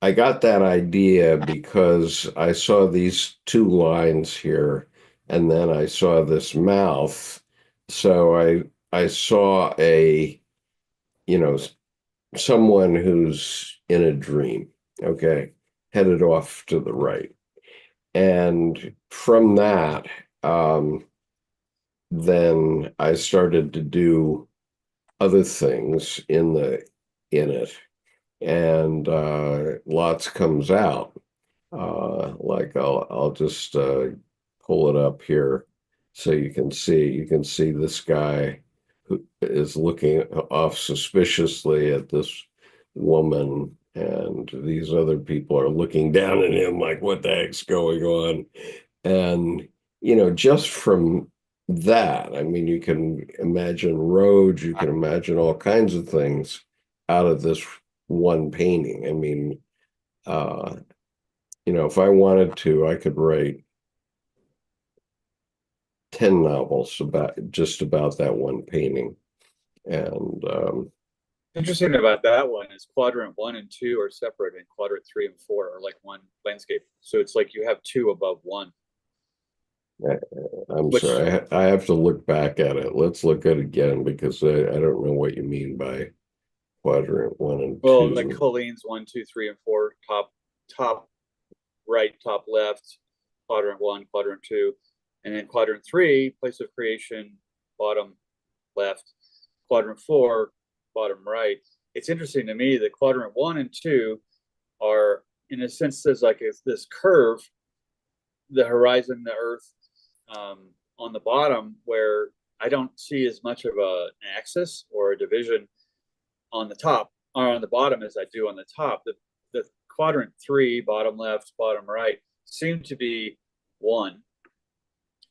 I got that idea because I saw these two lines here, and then I saw this mouth. So I saw you know, someone who's in a dream, okay, headed off to the right. And from that, then I started to do other things in it, and lots comes out. Like I'll just pull it up here. So you can see this guy who is looking off suspiciously at this woman, and these other people are looking down at him like, what the heck's going on? And, just from that, I mean, you can imagine roads, you can imagine all kinds of things out of this one painting. I mean, uh, if I wanted to, I could write 10 novels about that one painting. And Interesting about that one is quadrant 1 and 2 are separate, and quadrant 3 and 4 are like one landscape. So it's like you have two above one. I'm Which, sorry, I have to look back at it. Let's look at it again because I don't know what you mean by quadrant one and well, like two. Colleen's 1, 2, 3, and 4, top right, top left, quadrant 1, quadrant 2, and then quadrant 3, place of creation, bottom left, quadrant 4, bottom right. It's interesting to me that quadrant 1 and 2 are, in a sense, there's like this curve, the horizon, the earth, on the bottom, where I don't see as much of an axis or a division on the top or on the bottom as I do on the top. The quadrant 3, bottom left, bottom right, seem to be one,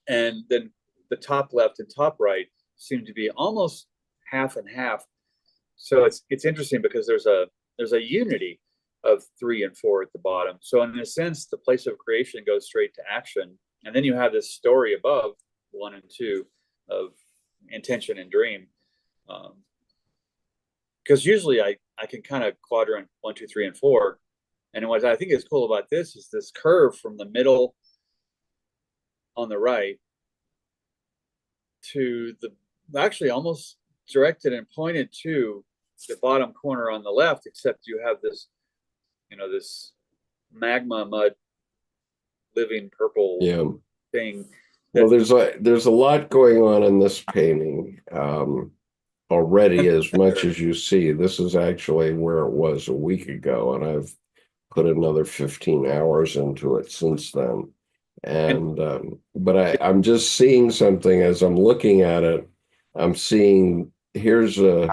and then the top left and top right seem to be almost half and half. So it's interesting because there's a unity of 3 and 4 at the bottom. So in a sense, the place of creation goes straight to action, and then you have this story above 1 and 2 of intention and dream. Because usually I can kind of quadrant 1, 2, 3, and 4, and what I think is cool about this is this curve from the middle on the right to the actually almost directed and pointed to the bottom corner on the left, except you have this, this magma mud living purple Yeah. thing. Well, there's a lot going on in this painting already. As much as you see, this is actually where it was a week ago, and I've put another 15 hours into it since then. And but I'm just seeing something as I'm looking at it. I'm seeing here's a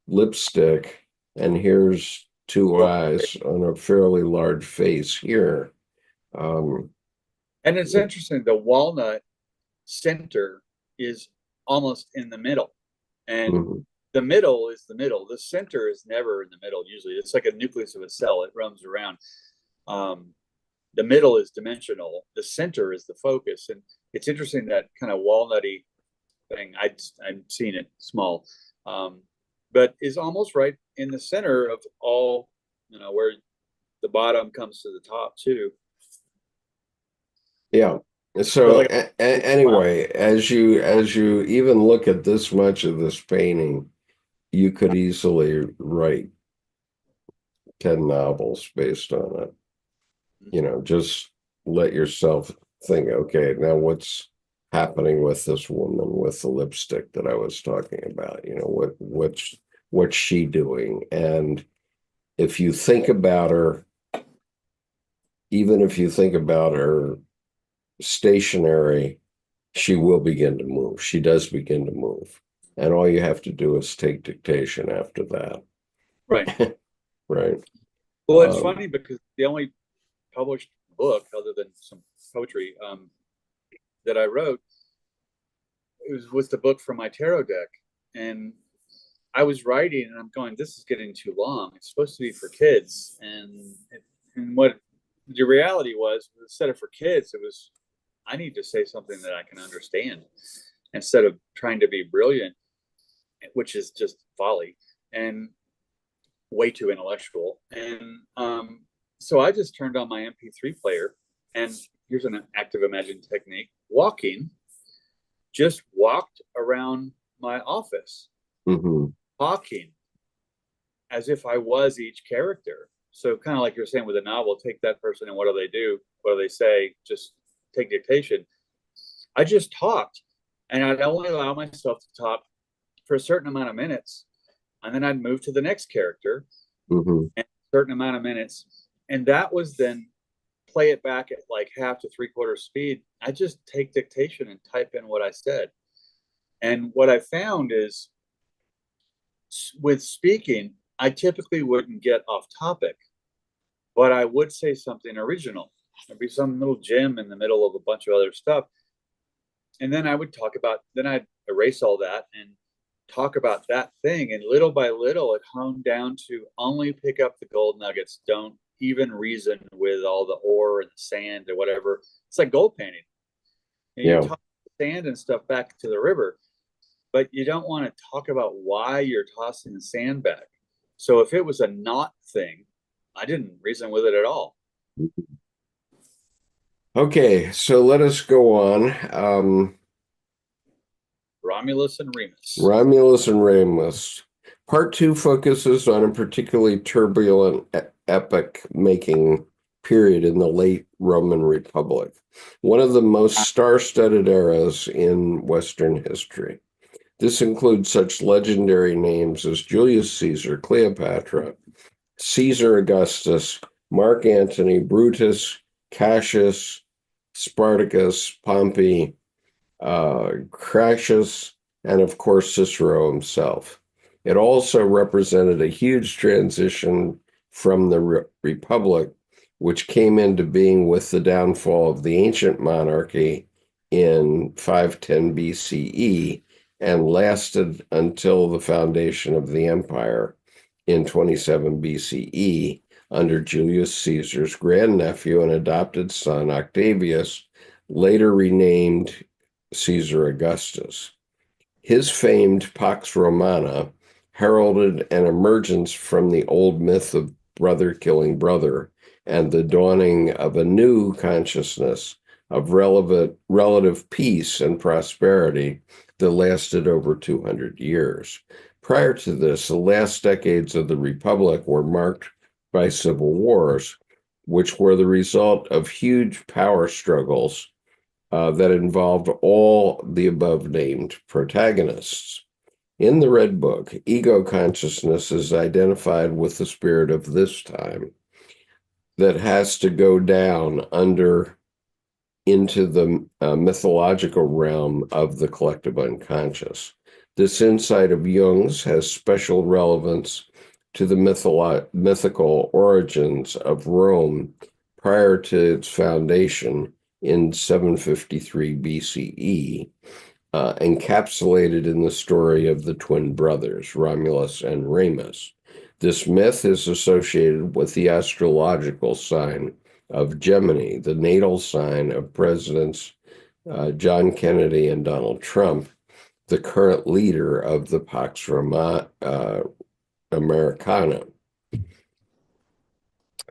lipstick, and here's two eyes on a fairly large face here. Um, And it's interesting, the walnut center is almost in the middle, and mhm. the middle is the middle. The center is never in the middle. Usually it's like a nucleus of a cell. It roams around. um, the middle is dimensional, the center is the focus. And it's interesting, that kind of walnutty thing, I've seen it small, but is almost right in the center of all, where the bottom comes to the top too. Yeah. So So like, wow. anyway, as you even look at this much of this painting, you could easily write 10 novels based on it. Just let yourself think, okay, now what's happening with this woman with the lipstick that I was talking about? What's she doing? And if you think about her, even if you think about her stationary, she will begin to move. She does begin to move. And all you have to do is take dictation after that. Right. Right. Well, it's Um, funny because the only published book other than some poetry, that I wrote, was the book from my tarot deck. And I was writing and I'm going, this is getting too long. It's supposed to be for kids. And what the reality was, instead of for kids, it was, I need to say something that I can understand instead of trying to be brilliant, which is just folly and way too intellectual. And so I just turned on my MP3 player, and here's an active imagine technique: walking, just walked around my office, mhm. talking as if I was each character. So kind of like you're saying with a novel, take that person and what do they do? What do they say? Just take dictation. I just talked, and I'd only allow myself to talk for a certain amount of minutes, and then I'd move to the next character Mhm. and a certain amount of minutes. And that was then play it back at like half to three-quarter speed. I just take dictation and type in what I said. And what I found is with speaking, I typically wouldn't get off topic, but I would say something original. There'd be some little gem in the middle of a bunch of other stuff. And then I would talk about, then I'd erase all that and talk about that thing. And little by little, it honed down to only pick up the gold nuggets. Don't even reason with all the ore and the sand or whatever. It's like gold painting. And you toss sand and stuff back to the river, but you don't want to talk about why you're tossing the sand back. So if it was a not thing, I didn't reason with it at all. Okay, so let us go on. Romulus and Remus. Romulus and Remus. Part 2 focuses on a particularly turbulent epoch-making period in the late Roman Republic, one of the most star-studded eras in Western history. This includes such legendary names as Julius Caesar, Cleopatra, Caesar Augustus, Mark Antony, Brutus, Cassius, Spartacus, Pompey, Crassus, and of course Cicero himself. It also represented a huge transition from the Republic, which came into being with the downfall of the ancient monarchy in 510 BCE and lasted until the foundation of the empire in 27 BCE under Julius Caesar's grandnephew and adopted son Octavius, later renamed Caesar Augustus. His famed Pax Romana heralded an emergence from the old myth of brother killing brother and the dawning of a new consciousness of relative peace and prosperity that lasted over 200 years. Prior to this, the last decades of the Republic were marked by civil wars, which were the result of huge power struggles that involved all the above-named protagonists. In the Red Book, ego consciousness is identified with the spirit of this time that has to go down into the mythological realm of the collective unconscious. This insight of Jung's has special relevance to the mythical origins of Rome prior to its foundation in 753 BCE, encapsulated in the story of the twin brothers, Romulus and Remus. This myth is associated with the astrological sign of Gemini, the natal sign of Presidents John Kennedy and Donald Trump, the current leader of the Pax Americana.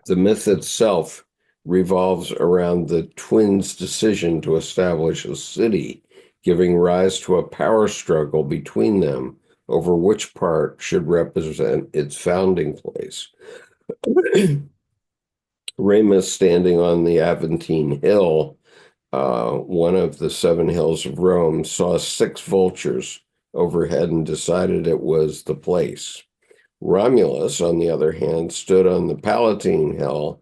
The myth itself revolves around the twins' decision to establish a city, giving rise to a power struggle between them over which part should represent its founding place. Remus, standing on the Aventine Hill, one of the 7 hills of Rome, saw 6 vultures overhead and decided it was the place. Romulus, on the other hand, stood on the Palatine Hill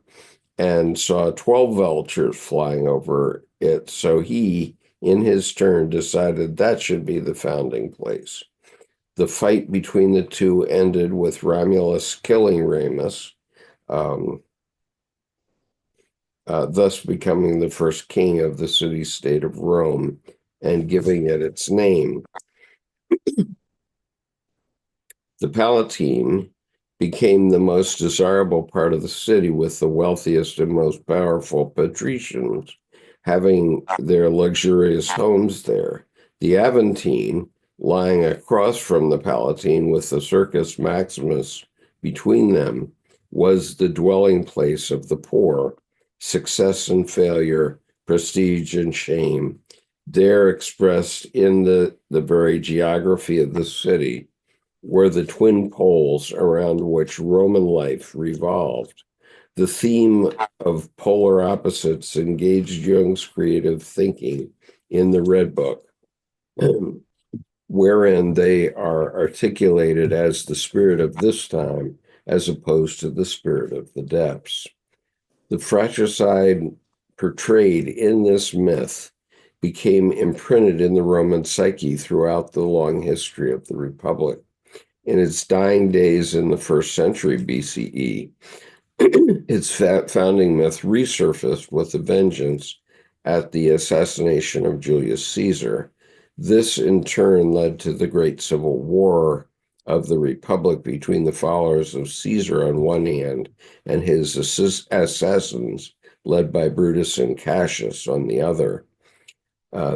and saw 12 vultures flying over it, so he, in his turn, decided that should be the founding place. The fight between the two ended with Romulus killing Remus, thus becoming the first king of the city-state of Rome and giving it its name. The Palatine became the most desirable part of the city, with the wealthiest and most powerful patricians having their luxurious homes there. The Aventine, lying across from the Palatine with the Circus Maximus between them, was the dwelling place of the poor. Success and failure, prestige and shame, there expressed in the very geography of the city, were the twin poles around which Roman life revolved. The theme of polar opposites engaged Jung's creative thinking in the Red Book, wherein they are articulated as the spirit of this time as opposed to the spirit of the depths. The fratricide portrayed in this myth became imprinted in the Roman psyche throughout the long history of the Republic. In its dying days in the first century BCE, its founding myth resurfaced with a vengeance at the assassination of Julius Caesar. This, in turn, led to the Great Civil War of the Republic between the followers of Caesar on one hand and his assassins, led by Brutus and Cassius, on the other.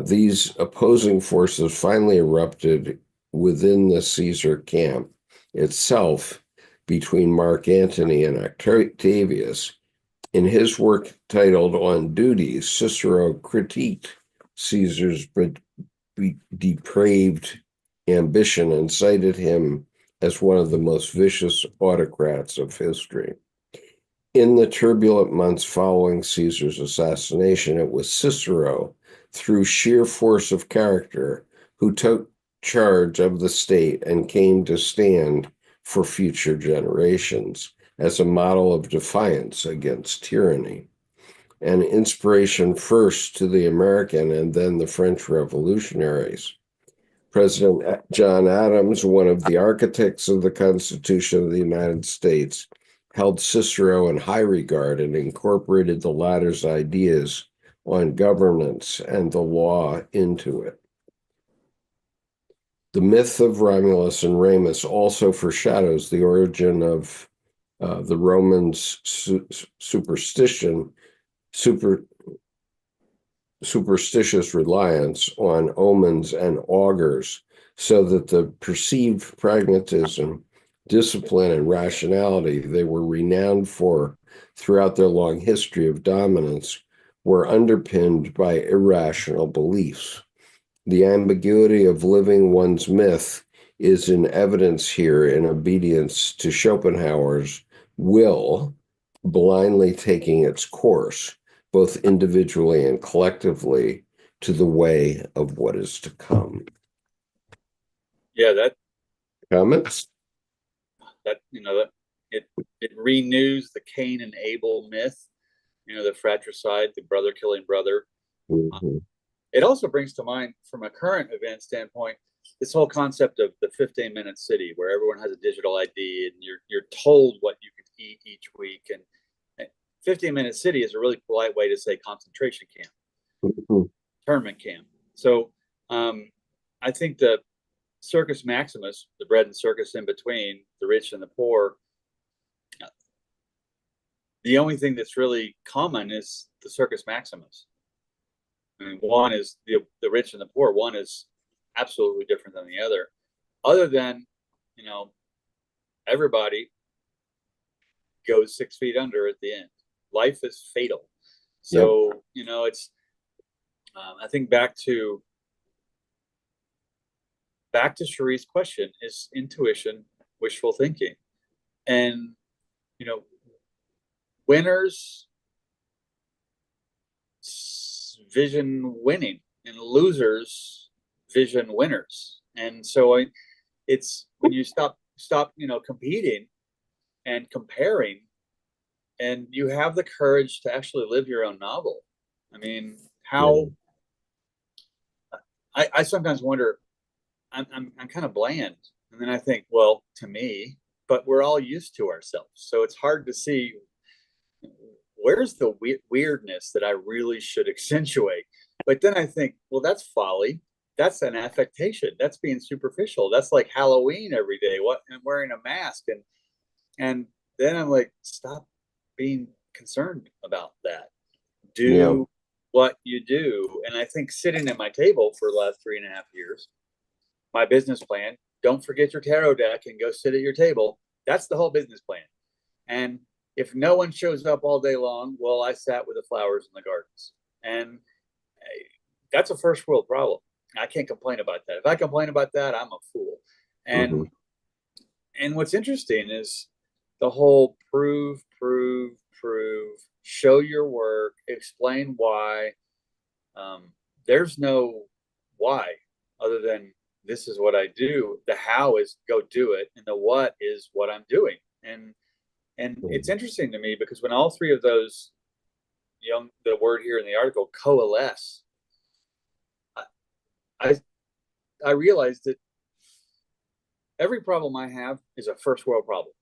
These opposing forces finally erupted within the Caesar camp itself between Mark Antony and Octavius. In his work titled On Duties, Cicero critiqued Caesar's depraved ambition and cited him as one of the most vicious autocrats of history. In the turbulent months following Caesar's assassination, it was Cicero, through sheer force of character, who took charge of the state and came to stand for future generations as a model of defiance against tyranny. An inspiration first to the American and then the French revolutionaries. President John Adams, one of the architects of the Constitution of the United States, held Cicero in high regard and incorporated the latter's ideas on governance and the law into it. The myth of Romulus and Remus also foreshadows the origin of the Romans' superstitious reliance on omens and augurs, so that the perceived pragmatism, discipline, and rationality they were renowned for throughout their long history of dominance were underpinned by irrational beliefs. The ambiguity of living one's myth is in evidence here in obedience to Schopenhauer's will, blindly taking its course, both individually and collectively, to the way of what is to come. Yeah, that Comments? that it renews the Cain and Abel myth, the fratricide, the brother killing brother. Mm-hmm. It also brings to mind, from a current event standpoint, this whole concept of the 15-minute city, where everyone has a digital ID and you're told what you can eat each week. And 15-minute city is a really polite way to say concentration camp, Mm-hmm. internment camp. So I think the Circus Maximus, the bread and circus in between, the rich and the poor, the only thing that's really common is the Circus Maximus. I mean, one is the rich and the poor. One is absolutely different than the other. Other than, everybody goes 6 feet under at the end. Life is fatal. So, yep. It's, I think back to Cherie's question, is intuition wishful thinking? And, winners vision winning and losers vision winners. And so it's when you stop competing and comparing, and you have the courage to actually live your own novel. I mean, how I sometimes wonder, I'm kind of bland, and then I think, well, to me, but we're all used to ourselves, so it's hard to see where's the weirdness that I really should accentuate. But then I think, well, that's folly. That's an affectation. That's being superficial. That's like Halloween every day. What, and wearing a mask, and then I'm like, stop being concerned about that. Do what you do. And I think sitting at my table for the last 3.5 years, my business plan, don't forget your tarot deck and go sit at your table. That's the whole business plan. And if no one shows up all day long, well, I sat with the flowers in the gardens. And that's a first world problem. I can't complain about that. If I complain about that, I'm a fool. And and what's interesting is the whole prove, show your work, explain why. There's no why other than this is what I do. The how is go do it, and the what is what I'm doing. And it's interesting to me because when all three of those Jung, the word here in the article, coalesce. I I realized that every problem I have is a first world problem.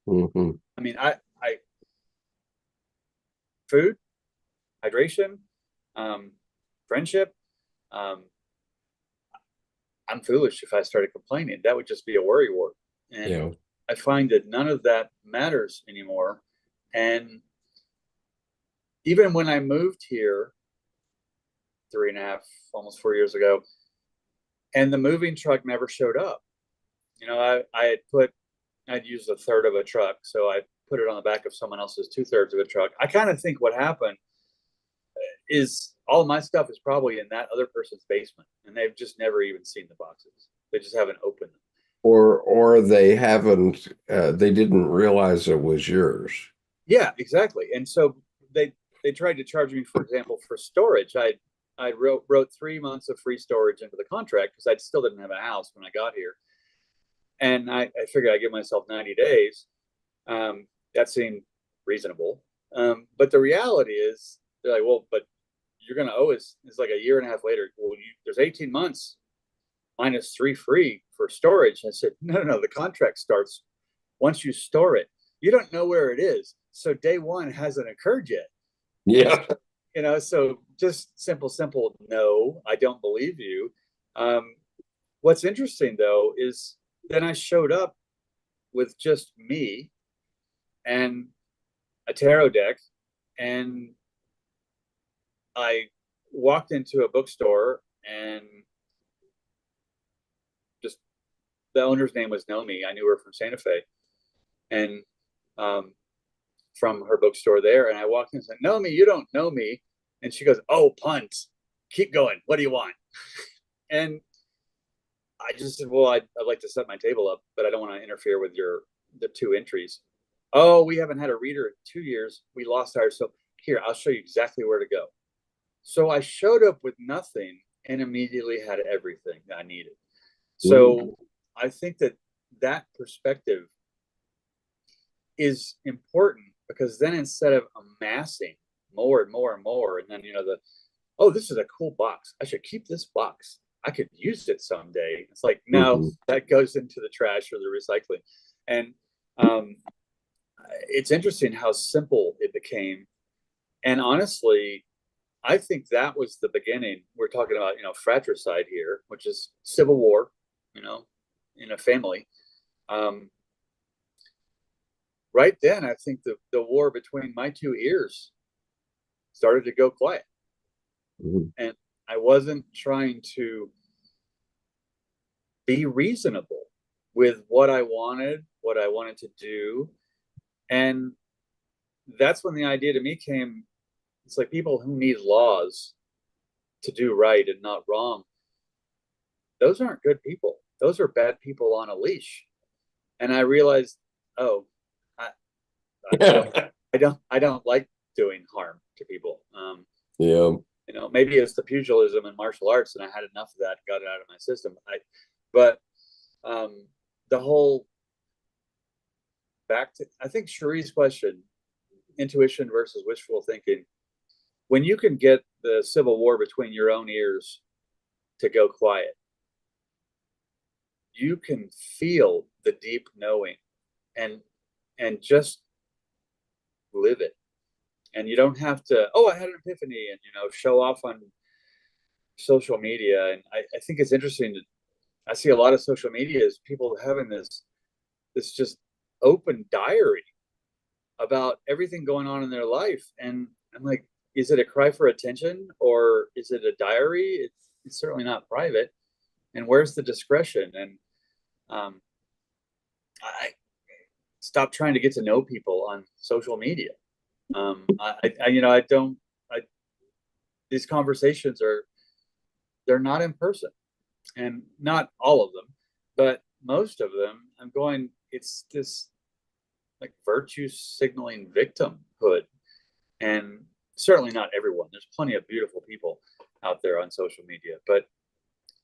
Mm-hmm. I mean, I food, hydration, friendship. Um, I'm foolish if I started complaining. That would just be a worry wart. And Yeah. I find that none of that matters anymore. And even when I moved here 3.5, almost 4 years ago, and the moving truck never showed up. I'd used a third of a truck, so I put it on the back of someone else's 2/3 of a truck. I kind of think what happened is all of my stuff is probably in that other person's basement, and they've just never even seen the boxes. They just haven't opened them. Or they haven't, they didn't realize it was yours. Yeah, exactly. And so they tried to charge me, for example, for storage. I wrote 3 months of free storage into the contract because I still didn't have a house when I got here, and I figured I'd give myself 90 days. That seemed reasonable, but the reality is they're like, well, but you're going to owe us. It's like a year and a half later. Well, there's 18 months minus 3 free for storage. I said, no. The contract starts once you store it. You don't know where it is, so day one hasn't occurred yet. Yeah. And so just simple. No, I don't believe you. What's interesting though is then I showed up with just me and a tarot deck, and I walked into a bookstore, and just the owner's name was Nomi. I knew her from Santa Fe, and from her bookstore there. And I walked in and said, Nomi, you don't know me. And she goes, oh, punt. Keep going. What do you want? And I just said, well, I'd like to set my table up, but I don't want to interfere with the 2 entries. Oh, we haven't had a reader in 2 years. We lost ours. So here, I'll show you exactly where to go. So I showed up with nothing and immediately had everything that I needed. So I think that perspective is important, because then instead of amassing more and more and more, and then, oh, this is a cool box. I should keep this box. I could use it someday. It's like, no, that goes into the trash or the recycling. And it's interesting how simple it became. And honestly, I think that was the beginning. We're talking about, fratricide here, which is civil war, in a family. Right then, I think the war between my 2 ears started to go quiet. Mm-hmm. And I wasn't trying to be reasonable with what I wanted to do. And that's when the idea to me came. It's like people who need laws to do right and not wrong. Those aren't good people. Those are bad people on a leash. And I realized, oh, I don't like doing harm to people. Yeah. Maybe it's the pugilism and martial arts, and I had enough of that, got it out of my system. But the whole back to, I think Cherie's question, intuition versus wishful thinking. When you can get the civil war between your own ears to go quiet, you can feel the deep knowing and just live it. And you don't have to, oh, I had an epiphany, and show off on social media. And I think it's interesting that I see a lot of social media is people having this just open diary about everything going on in their life. And I'm like, is it a cry for attention, or is it a diary? It's certainly not private. And where's the discretion? And I stopped trying to get to know people on social media. These conversations they're not in person, and not all of them, but most of them, I'm going, it's this like virtue signaling victimhood. And certainly not everyone. There's plenty of beautiful people out there on social media, but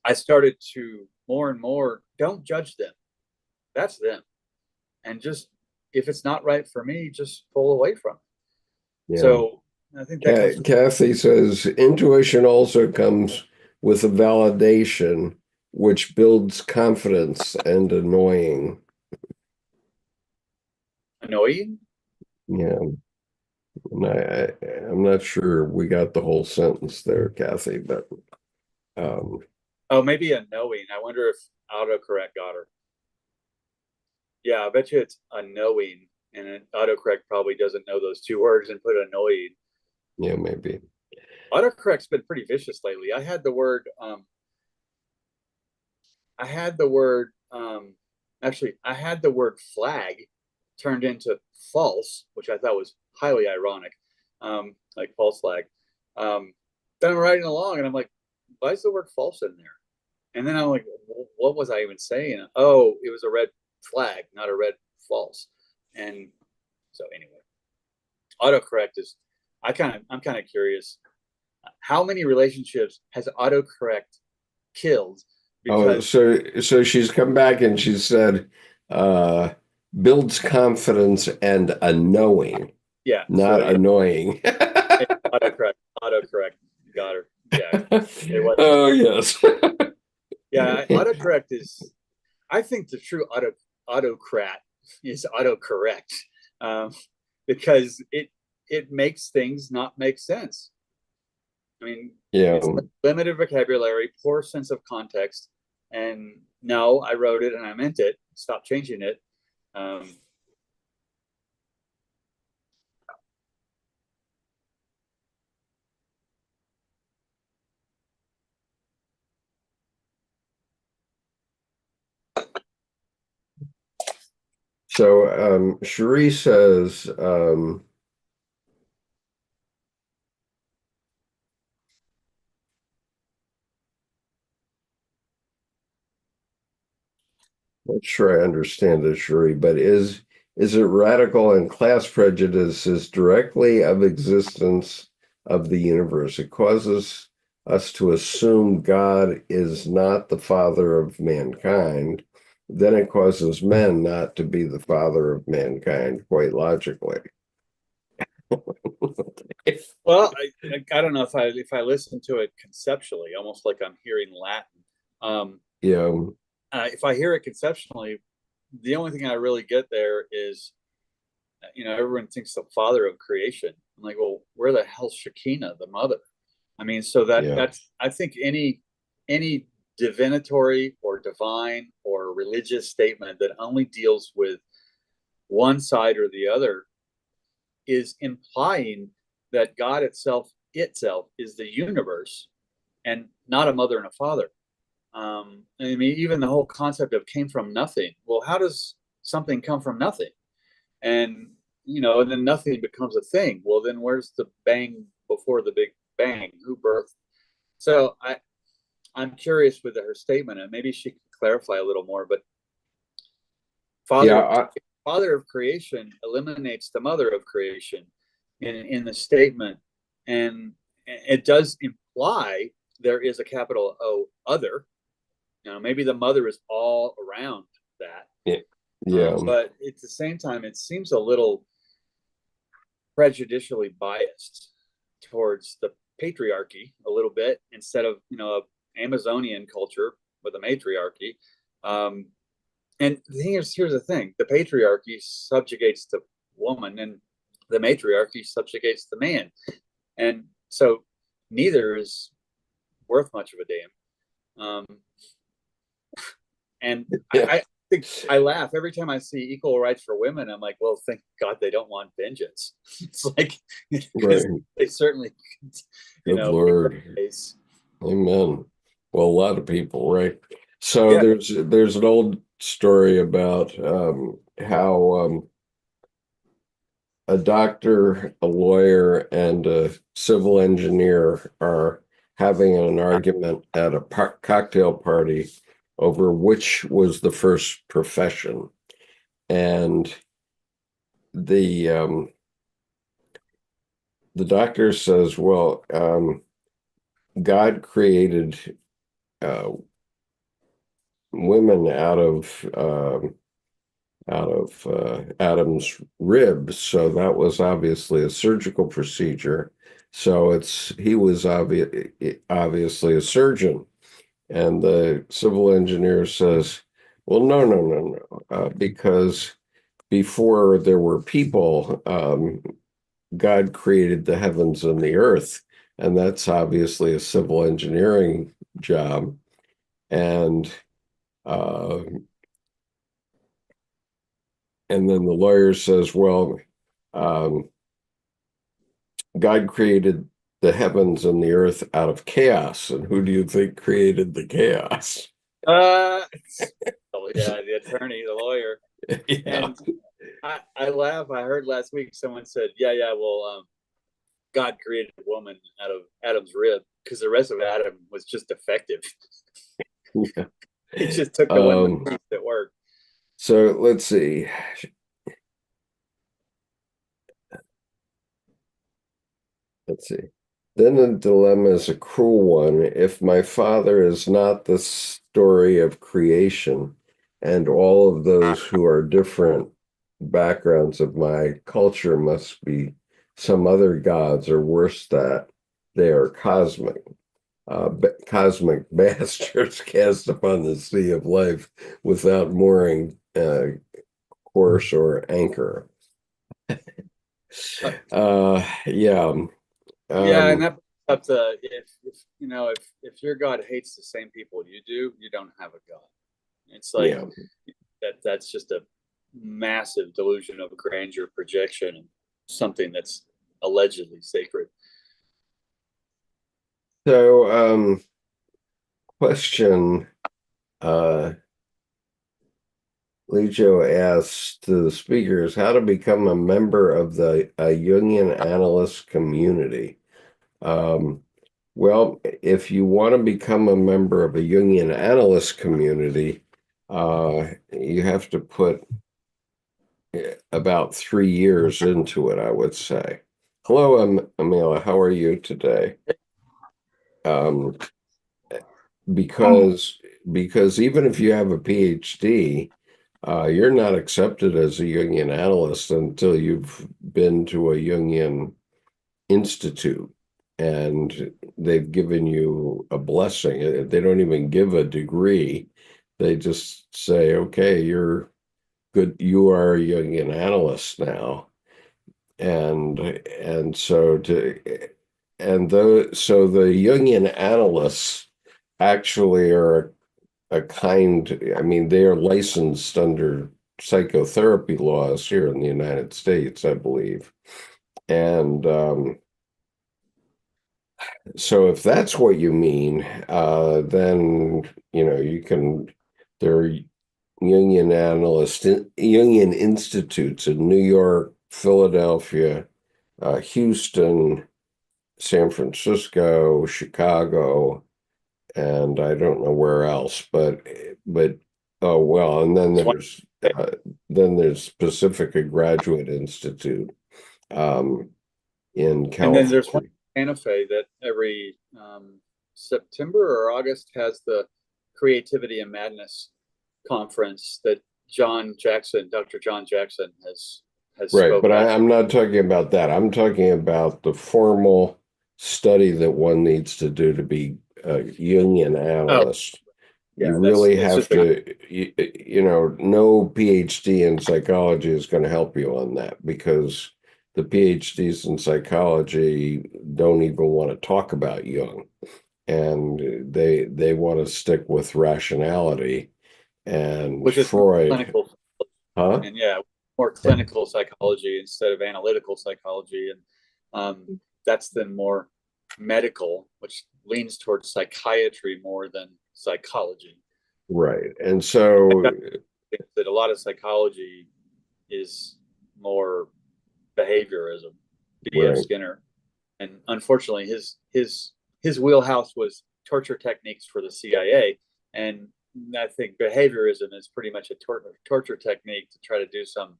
I started to more and more, don't judge them. That's them. And just, if it's not right for me, just pull away from it. Yeah. So I think that comes from, Kathy says intuition also comes with a validation, which builds confidence and annoying. annoying. Yeah, and I'm not sure we got the whole sentence there, Kathy, but um, Oh, maybe a knowing. I wonder if autocorrect got her. Yeah, I bet you it's a knowing, and an autocorrect probably doesn't know those two words and put annoying. yeah, maybe. Autocorrect's been pretty vicious lately. I had the word, actually, I had the word flag turned into false, which I thought was highly ironic, like false flag. Then I'm writing along and I'm like, why is the word false in there? And then I'm like, what was I even saying? Oh, it was a red flag, not a red false. And so anyway, autocorrect is, I'm kind of curious. How many relationships has autocorrect killed Oh, because so she's come back and she said, uh, builds confidence and a knowing, yeah, so not yeah, annoying. autocorrect got her. Yeah, it wasn't. Oh, yes. Yeah, autocorrect is. I think the true autocrat is autocorrect, um, because it makes things not make sense. I mean, Yeah. it's limited vocabulary, poor sense of context, and no, I wrote it and I meant it. Stop changing it. Um, So Cherie says, not sure I understand this, Cherie, but is it radical and class prejudice is directly of existence of the universe? It causes us to assume God is not the father of mankind. Then it causes men not to be the father of mankind, quite logically. well, I don't know if I listen to it conceptually, almost like I'm hearing Latin. Um, Yeah, if I hear it conceptually, the only thing I really get there is, everyone thinks the father of creation. I'm like, well, where the hell's Shekinah, the mother? I mean, so yeah, that's I think any divinatory or divine or religious statement that only deals with one side or the other is implying that God itself is the universe and not a mother and a father. I mean, even the whole concept of came from nothing. Well, how does something come from nothing? And and then nothing becomes a thing. Well, then where's the bang before the big bang? Who birthed? So I'm curious with her statement, and maybe she could clarify a little more. But father yeah. father of creation eliminates the mother of creation in the statement, and it does imply there is a capital O other. Maybe the mother is all around that. Yeah, yeah, But at the same time, it seems a little prejudicially biased towards the patriarchy a little bit instead of Amazonian culture with a matriarchy. Um, and the thing is, here's the thing: the patriarchy subjugates the woman, and the matriarchy subjugates the man, and so neither is worth much of a damn. And yeah. I think I laugh every time I see equal rights for women. I'm like, well, thank God they don't want vengeance. It's like, because Right. they certainly, Good make that Lord. case. Amen. Well, a lot of people, right? So Yeah. there's an old story about how a doctor, a lawyer, and a civil engineer are having an argument at a cocktail party over which was the first profession. And the the doctor says, "Well, God created uh, women out of Adam's rib. So that was obviously a surgical procedure. So he was obviously a surgeon. And the civil engineer says, well, no, because before there were people, God created the heavens and the earth. And that's obviously a civil engineering job. And uh, and then the lawyer says, well, um, God created the heavens and the earth out of chaos. And who do you think created the chaos? Uh, oh yeah, the attorney, the lawyer. Yeah. And I laugh. I heard last week someone said, yeah, well, God created a woman out of Adam's rib because the rest of Adam was just defective. Yeah. He just took the one piece that worked. So let's see. Let's see. Then the dilemma is a cruel one. If my father is not the story of creation, and all of those who are different backgrounds of my culture must be some other gods, or worse, that they are cosmic bastards cast upon the sea of life without mooring, course, or anchor. Yeah. Yeah, and Um, that up to if your God hates the same people you do, you don't have a God. It's like yeah. that's just a massive delusion of grandeur projection and something that's allegedly sacred. So, question, uh, Lijo asks to the speakers how to become a member of the Jungian analyst community. Um, well, if you want to become a member of a Jungian analyst community, you have to put about 3 years into it, I would say. Hello, Amelia. How are you today? Um, because even if you have a PhD, you're not accepted as a Jungian analyst until you've been to a Jungian institute and they've given you a blessing. They don't even give a degree. They just say, okay, you're good. You are a Jungian analyst now. And so the Jungian analysts actually are I mean, they are licensed under psychotherapy laws here in the United States, I believe. And so if that's what you mean, then, there are Jungian institutes in New York, Philadelphia, Houston, San Francisco, Chicago, and I don't know where else, but oh well, and then there's Pacifica Graduate Institute in And then there's one California. in Santa Fe that every September or August has the Creativity and Madness conference that Dr. John Jackson has Right, but spoke at. I'm not talking about that. I'm talking about the formal study that one needs to do to be a Jungian Oh, analyst. You yeah, really that's have just a to, no PhD in psychology is going to help you on that because the PhDs in psychology don't even want to talk about Jung, and they want to stick with rationality and which is more Freud. clinical, Huh? and yeah, more clinical psychology instead of analytical psychology, and that's then more medical, which leans towards psychiatry more than psychology. Right. And I so, think that a lot of psychology is more behaviorism, B.F. right, Skinner, and unfortunately, his wheelhouse was torture techniques for the CIA, and I think behaviorism is pretty much a torture technique to try to do some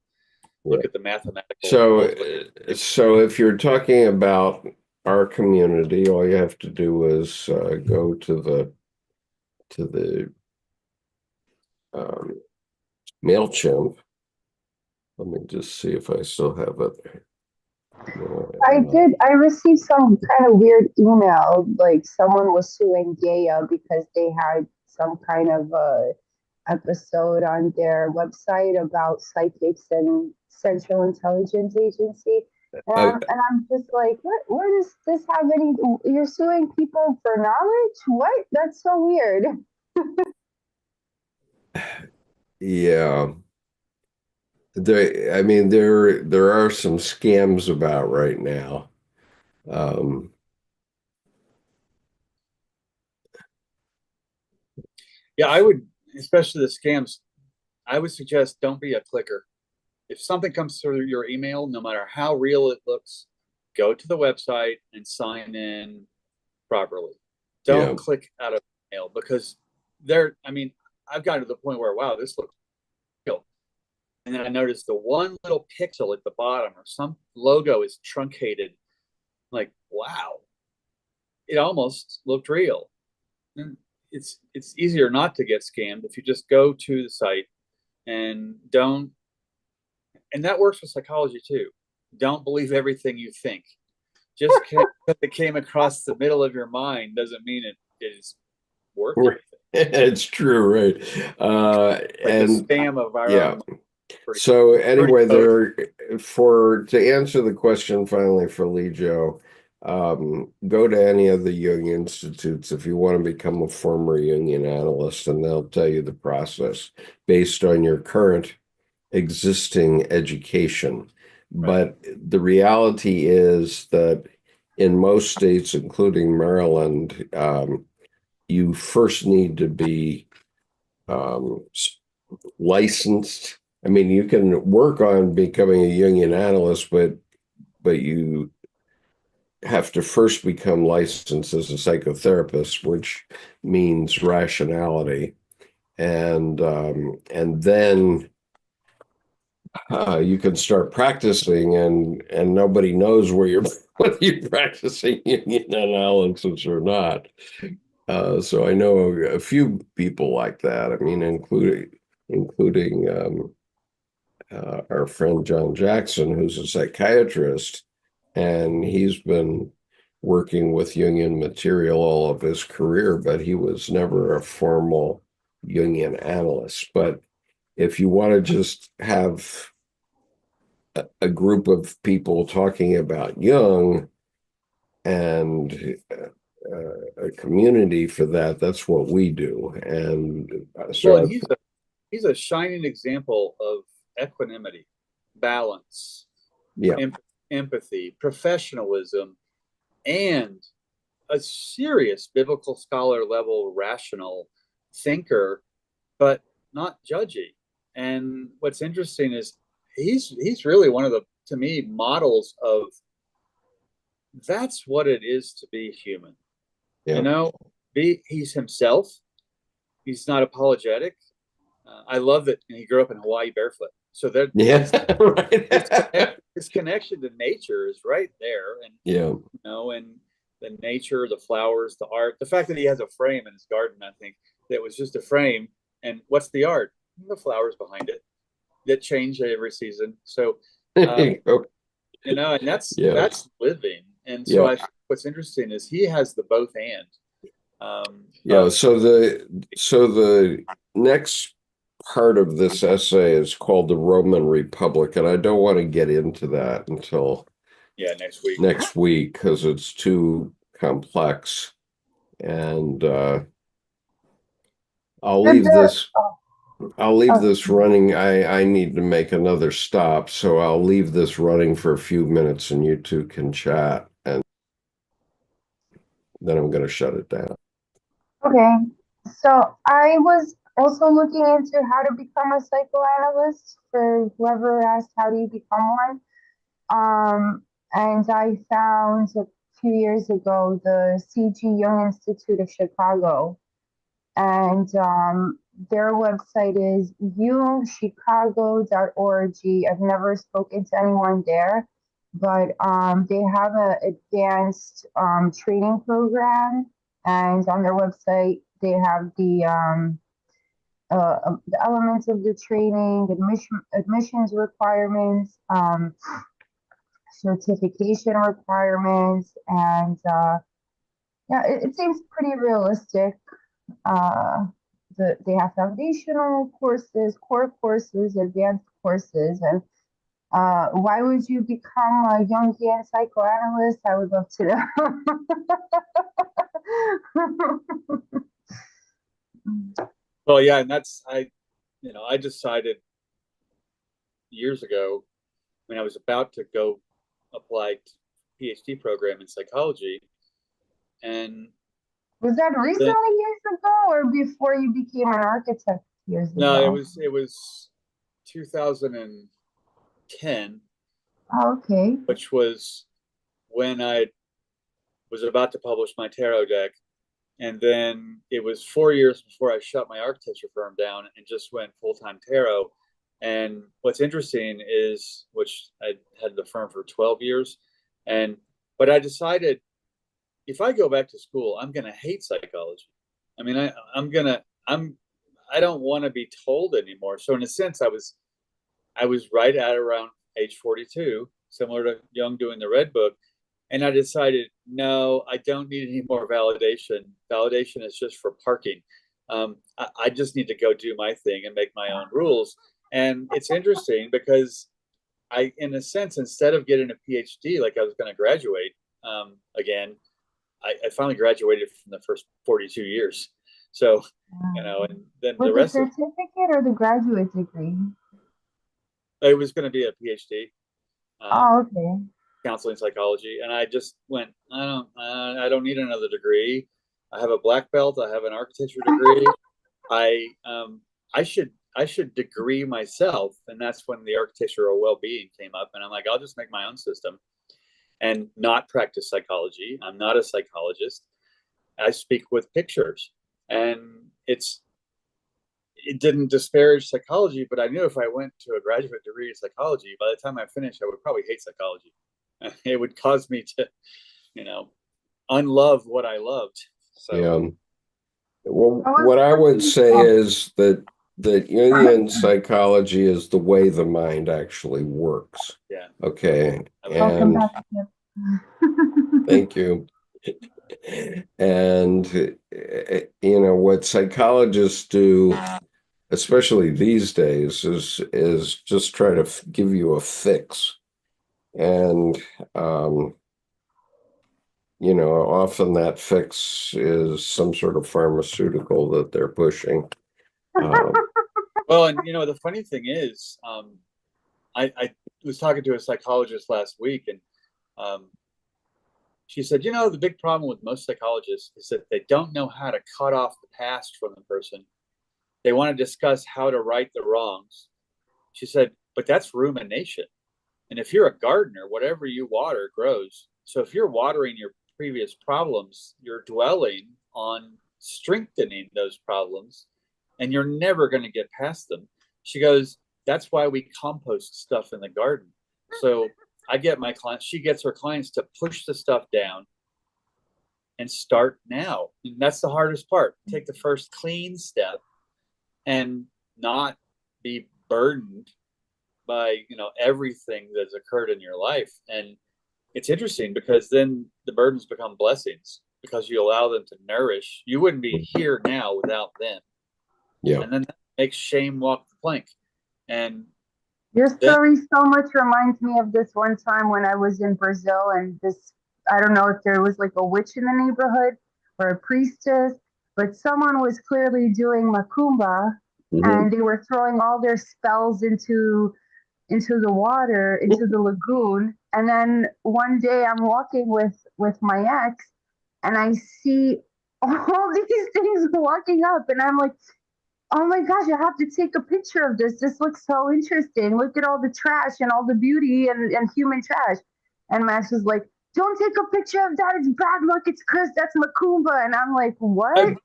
look right. at the mathematical So, ultimate. if you're talking about our community, all you have to do is go to the um, Mailchimp Let me just see if I still have it. I did. I received some kind of weird email, like someone was suing Gaia because they had some kind of episode on their website about psychics and Central Intelligence Agency. Uh, And I'm just like, what does this have any? You're suing people for knowledge? What? That's so weird. yeah. I mean, there are some scams about right now. Um, Yeah, I would, especially the scams, I would suggest don't be a clicker. If something comes through your email, no matter how real it looks, go to the website and sign in properly. yeah. Don't click out of mail because there, I mean, I've gotten to the point where, wow, this looks real. And then I noticed the one little pixel at the bottom or some logo is truncated. Like, wow, it almost looked real. And it's easier not to get scammed if you just go to the site and don't, and that works with psychology too. Don't believe everything you think. Just because it came across the middle of your mind doesn't mean it is worth anything. It's true, right? Like the And spam of our yeah. own pretty, So anyway, pretty to answer the question finally for Lee Joe, go to any of the Jung institutes if you want to become a former Jungian analyst, and they'll tell you the process based on your current existing education. right. But the reality is that in most states, including Maryland, you first need to be um, licensed. I mean, you can work on becoming a Jungian analyst, but you have to first become licensed as a psychotherapist, which means rationality, and then you can start practicing, and nobody knows where you're whether you're practicing Jungian analysis or not. So I know a few people like that. I mean, including our friend John Jackson, who's a psychiatrist, and he's been working with Jungian material all of his career, but he was never a formal Jungian analyst. But if you want to just have a group of people talking about Jung and a community for that, that's what we do. And Well, so, and he's a shining example of equanimity, balance, yeah, empathy, professionalism, and a serious biblical scholar level rational thinker, but not judgy. And what's interesting is he's really one of the, to me, models of that's what it is to be human. You yeah, know, he's himself. He's not apologetic. I love that he grew up in Hawaii barefoot. So that yeah, right. his connection to nature is right there, and Yeah, you know, and the nature, the flowers, the art, the fact that he has a frame in his garden, I think that was just a frame. And what's the art? The flowers behind it that change every season. So, um, you know, and yeah, that's living. And so yeah, I what's interesting is he has the both and yeah. So the next part of this essay is called the Roman Republic, and I don't want to get into that until yeah, next week. next week because it's too complex. And I'll Did leave the, this. I'll leave uh, this running. I need to make another stop, so I'll leave this running for a few minutes, and you two can chat, and then I'm going to shut it down. okay. So I was also looking into how to become a psychoanalyst for whoever asked how do you become one. And I found a few years ago the C.G. Jung Institute of Chicago, and their website is jungchicago.org. I've never spoken to anyone there, but they have an advanced training program, and on their website they have the elements of the training, admissions requirements, certification requirements, and yeah, it seems pretty realistic. Uh, they have foundational courses, core courses, advanced courses, and why would you become a Jungian psychoanalyst? I would love to know. Well, yeah, and I decided years ago when I was about to go apply to PhD program in psychology, and Was that then recently years ago or before you became an architect years no, ago? it was 2010, Oh, okay. which was when I was about to publish my tarot deck. And then it was 4 years before I shut my architecture firm down and just went full-time tarot. And what's interesting is, which I had the firm for 12 years, but I decided if I go back to school, I'm going to hate psychology. I mean, I don't want to be told anymore. So in a sense, I was right at around age 42, similar to Jung doing the Red Book. And I decided, no, I don't need any more validation. Validation is just for parking. I just need to go do my thing and make my own rules. And it's interesting because in a sense, instead of getting a PhD, like I was going to graduate again, I finally graduated from the first 42 years. So, and then With the the rest of certificate or the graduate degree? it was going to be a PhD. Oh, okay. Counseling psychology, and I just went, I don't need another degree. I have a black belt. I have an architecture degree. I should degree myself, and that's when the architectural well-being came up. And I'm like, I'll just make my own system and not practice psychology. I'm not a psychologist. I speak with pictures, and it didn't disparage psychology, but I knew if I went to a graduate degree in psychology, by the time I finished, I would probably hate psychology. It would cause me to, unlove what I loved. So, Yeah. Well, I was what I would wondering, say is that Jungian psychology is the way the mind actually works. yeah. Okay. welcome And back. thank you. And what psychologists do, especially these days, is just try to give you a fix. And often that fix is some sort of pharmaceutical that they're pushing. Well, and the funny thing is, I was talking to a psychologist last week, and she said, the big problem with most psychologists is that they don't know how to cut off the past from the person. They want to discuss how to right the wrongs. She said, but that's rumination. And if you're a gardener, whatever you water grows. So if you're watering your previous problems, you're dwelling on strengthening those problems, and you're never going to get past them. She goes, that's why we compost stuff in the garden. So I get my clients, she gets her clients to push the stuff down and start now. And that's the hardest part. Take the first clean step and not be burdened by everything that's occurred in your life. And it's interesting because then the burdens become blessings because you allow them to nourish. You wouldn't be here now without them. Yeah. And then that makes shame walk the plank. And your story so much reminds me of this one time when I was in Brazil, and I don't know if there was like a witch in the neighborhood or a priestess, but someone was clearly doing macumba, and they were throwing all their spells into the water, into the lagoon. And then one day I'm walking with my ex, and I see all these things walking up, and I'm like, oh my gosh, I have to take a picture of this. This looks so interesting. Look at all the trash and all the beauty and human trash. And Max was like, don't take a picture of that. It's bad luck. It's cursed. That's Macumba. And I'm like, what?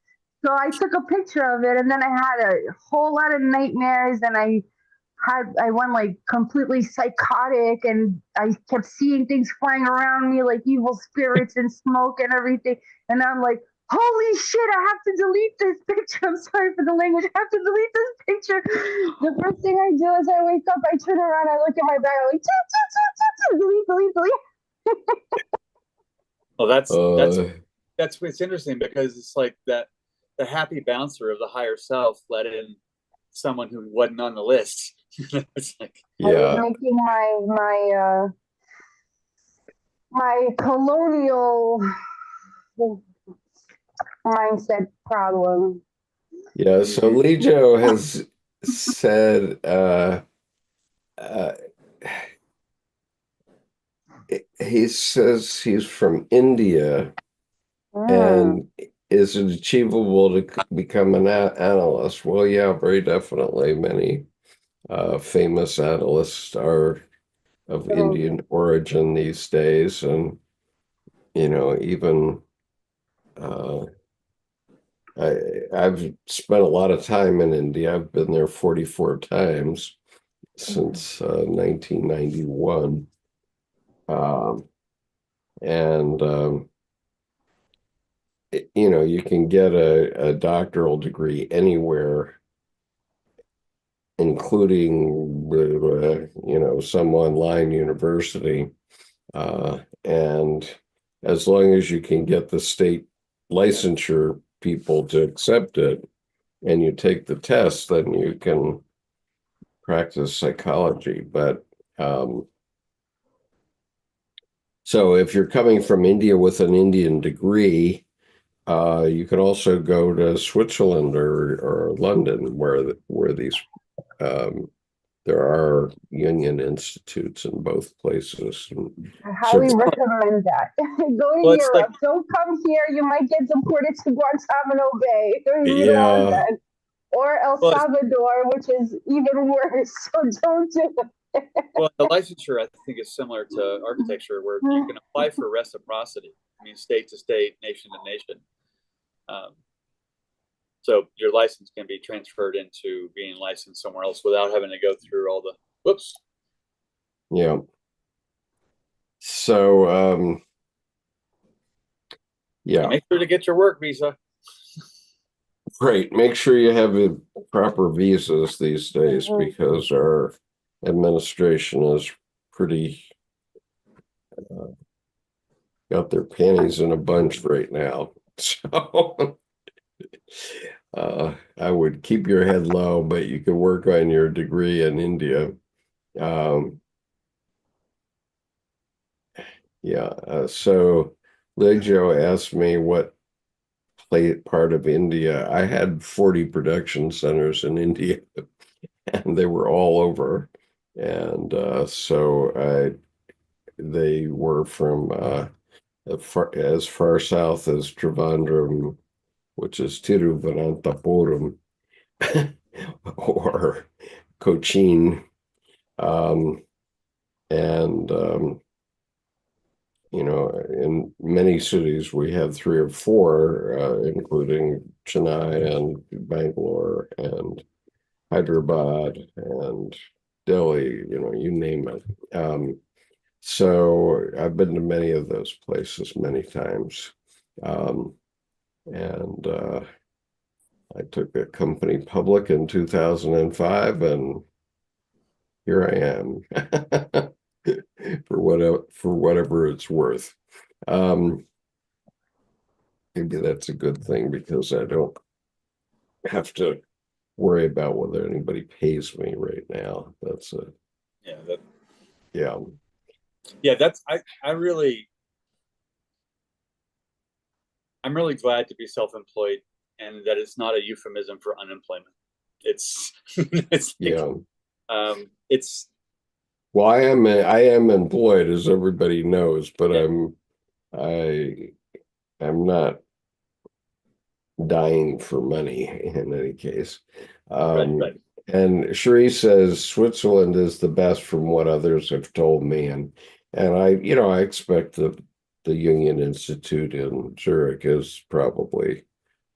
So I took a picture of it, and then I had a whole lot of nightmares, and I went like completely psychotic, and I kept seeing things flying around me like evil spirits and smoke and everything. And I'm like, holy shit, I have to delete this picture. I'm sorry for the language. I have to delete this picture. The first thing I do is I wake up, I turn around, I look at my bag, I'm like, delete, delete, delete. Well, Uh, that's what's interesting, because it's like that the happy bouncer of the higher self let in someone who wasn't on the list. It's like, I was yeah, making my colonial mindset problem. yeah. So Lijo has said uh, he says he's from India, Mm. and is it achievable to become an analyst? Well, yeah, very definitely. Many famous analysts are of So, Indian origin these days, and even uh, I've spent a lot of time in India. I've been there 44 times since 1991. Um, and you can get a doctoral degree anywhere, including some online university, and as long as you can get the state licensure people to accept it and you take the test, then you can practice psychology. But so if you're coming from India with an Indian degree, you can also go to Switzerland or London, where these um, there are union institutes in both places. I So highly recommend that. Go to well, it's like, Europe. Don't come here. You might get deported to Guantanamo Bay or yeah, London or El well, Salvador, which is even worse. So don't do well, the licensure, I think, is similar to architecture, where you it. can apply for reciprocity. I mean, state to state, nation to nation. Um, so your license can be transferred into being licensed somewhere else without having to go through all the whoops. yeah. So And yeah, make sure to get your work visa. great. Make sure you have the proper visas these days, because our administration is pretty got their panties in a bunch right now. So I would keep your head low, but you could work on your degree in India. Um, yeah. So Leggio asked me what part of India. I had 40 production centers in India, and they were all over. And they were from as far south as Trivandrum, which is Tiruvananthapuram, or Cochin. Um, and in many cities we had three or four, including Chennai and Bangalore and Hyderabad and Delhi, you name it. So I've been to many of those places many times. Um, and I took a company public in 2005, and here I am for whatever it's worth. Um, Maybe that's a good thing, because I don't have to worry about whether anybody pays me right now. That's a Yeah, yeah. that's I'm really glad to be self-employed, and that it's not a euphemism for unemployment. It's it's like, Yeah. it's Well, I am employed, as everybody knows, but yeah, I I'm not dying for money in any case. right, Um, right. and Cherie says Switzerland is the best from what others have told me, and I expect that the Jungian Institute in Zurich is probably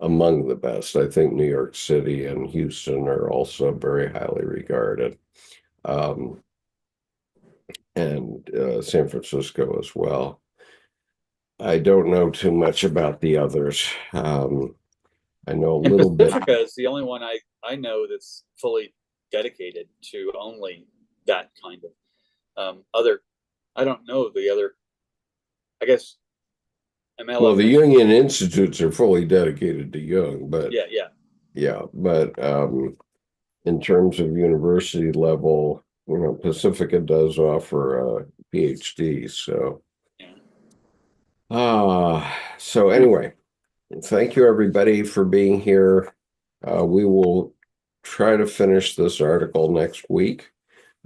among the best. I think New York City and Houston are also very highly regarded, and San Francisco as well. I don't know too much about the others. I know a And little bit. Pacifica is the only one I know that's fully dedicated to only that kind of other. I don't know the other. I guess Well, the MLF. Jungian Institutes are fully dedicated to Jung, but Yeah. but in terms of university level, Pacifica does offer a PhD. So, so anyway, thank you everybody for being here. We will try to finish this article next week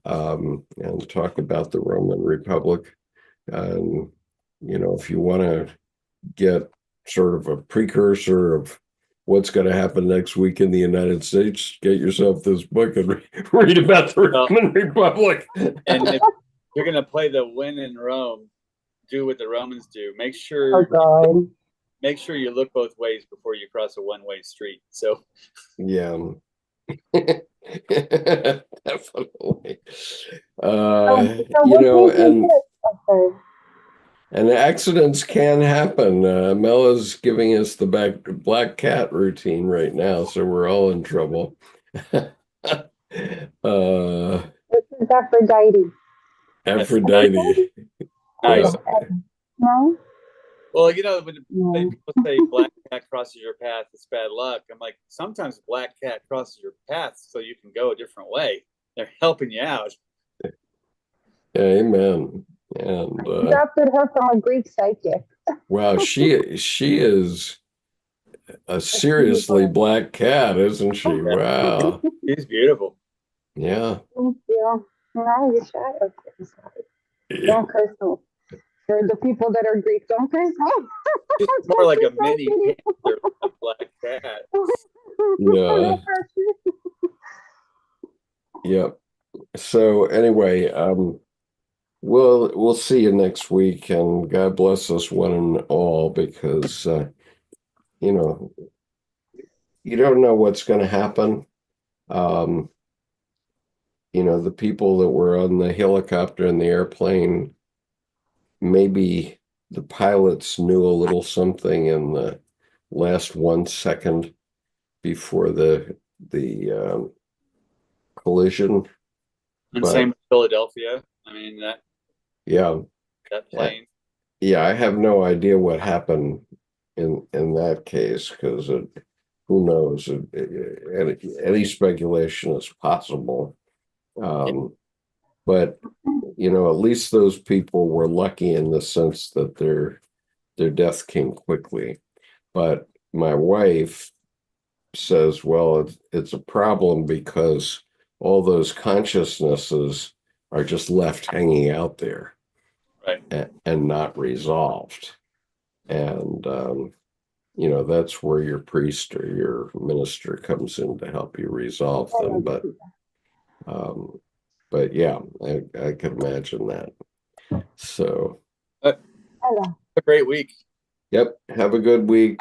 and talk about the Roman Republic. And, if you want to get sort of a precursor of what's going to happen next week in the United States, get yourself this book and read about the Roman Republic. And if you're going to play the win in Rome, do what the Romans do. Make sure you look both ways before you cross a one-way street. So yeah. Definitely. And accidents can happen. Mella's giving us the black cat routine right now, so we're all in trouble. This is Aphrodite. Aphrodite. nice. No? Well, when people say black cat crosses your path, it's bad luck. I'm like, sometimes black cat crosses your path so you can go a different way. They're helping you out. Amen. And adopted her from a Greek psychic. Wow, she is a seriously black cat, isn't she? Wow. She's beautiful. Yeah. Thank you. No, you should. Okay, don't curse me. For the people that are Greek, don't curse me. She's more like a mini panther than a black cat. Yeah. Yep. So anyway, we'll see you next week, and God bless us one and all, because you don't know what's going to happen. The people that were on the helicopter and the airplane, maybe the pilots knew a little something in the last 1 second before the collision. And same with Philadelphia. I mean that plane. Yeah, I have no idea what happened in that case, because who knows? Any speculation is possible. But at least those people were lucky in the sense that their death came quickly. But my wife says, well, it's a problem because all those consciousnesses are just left hanging out there, right, and not resolved. And that's where your priest or your minister comes in to help you resolve them. But yeah, I can imagine that. So have a great week. Yep, have a good week.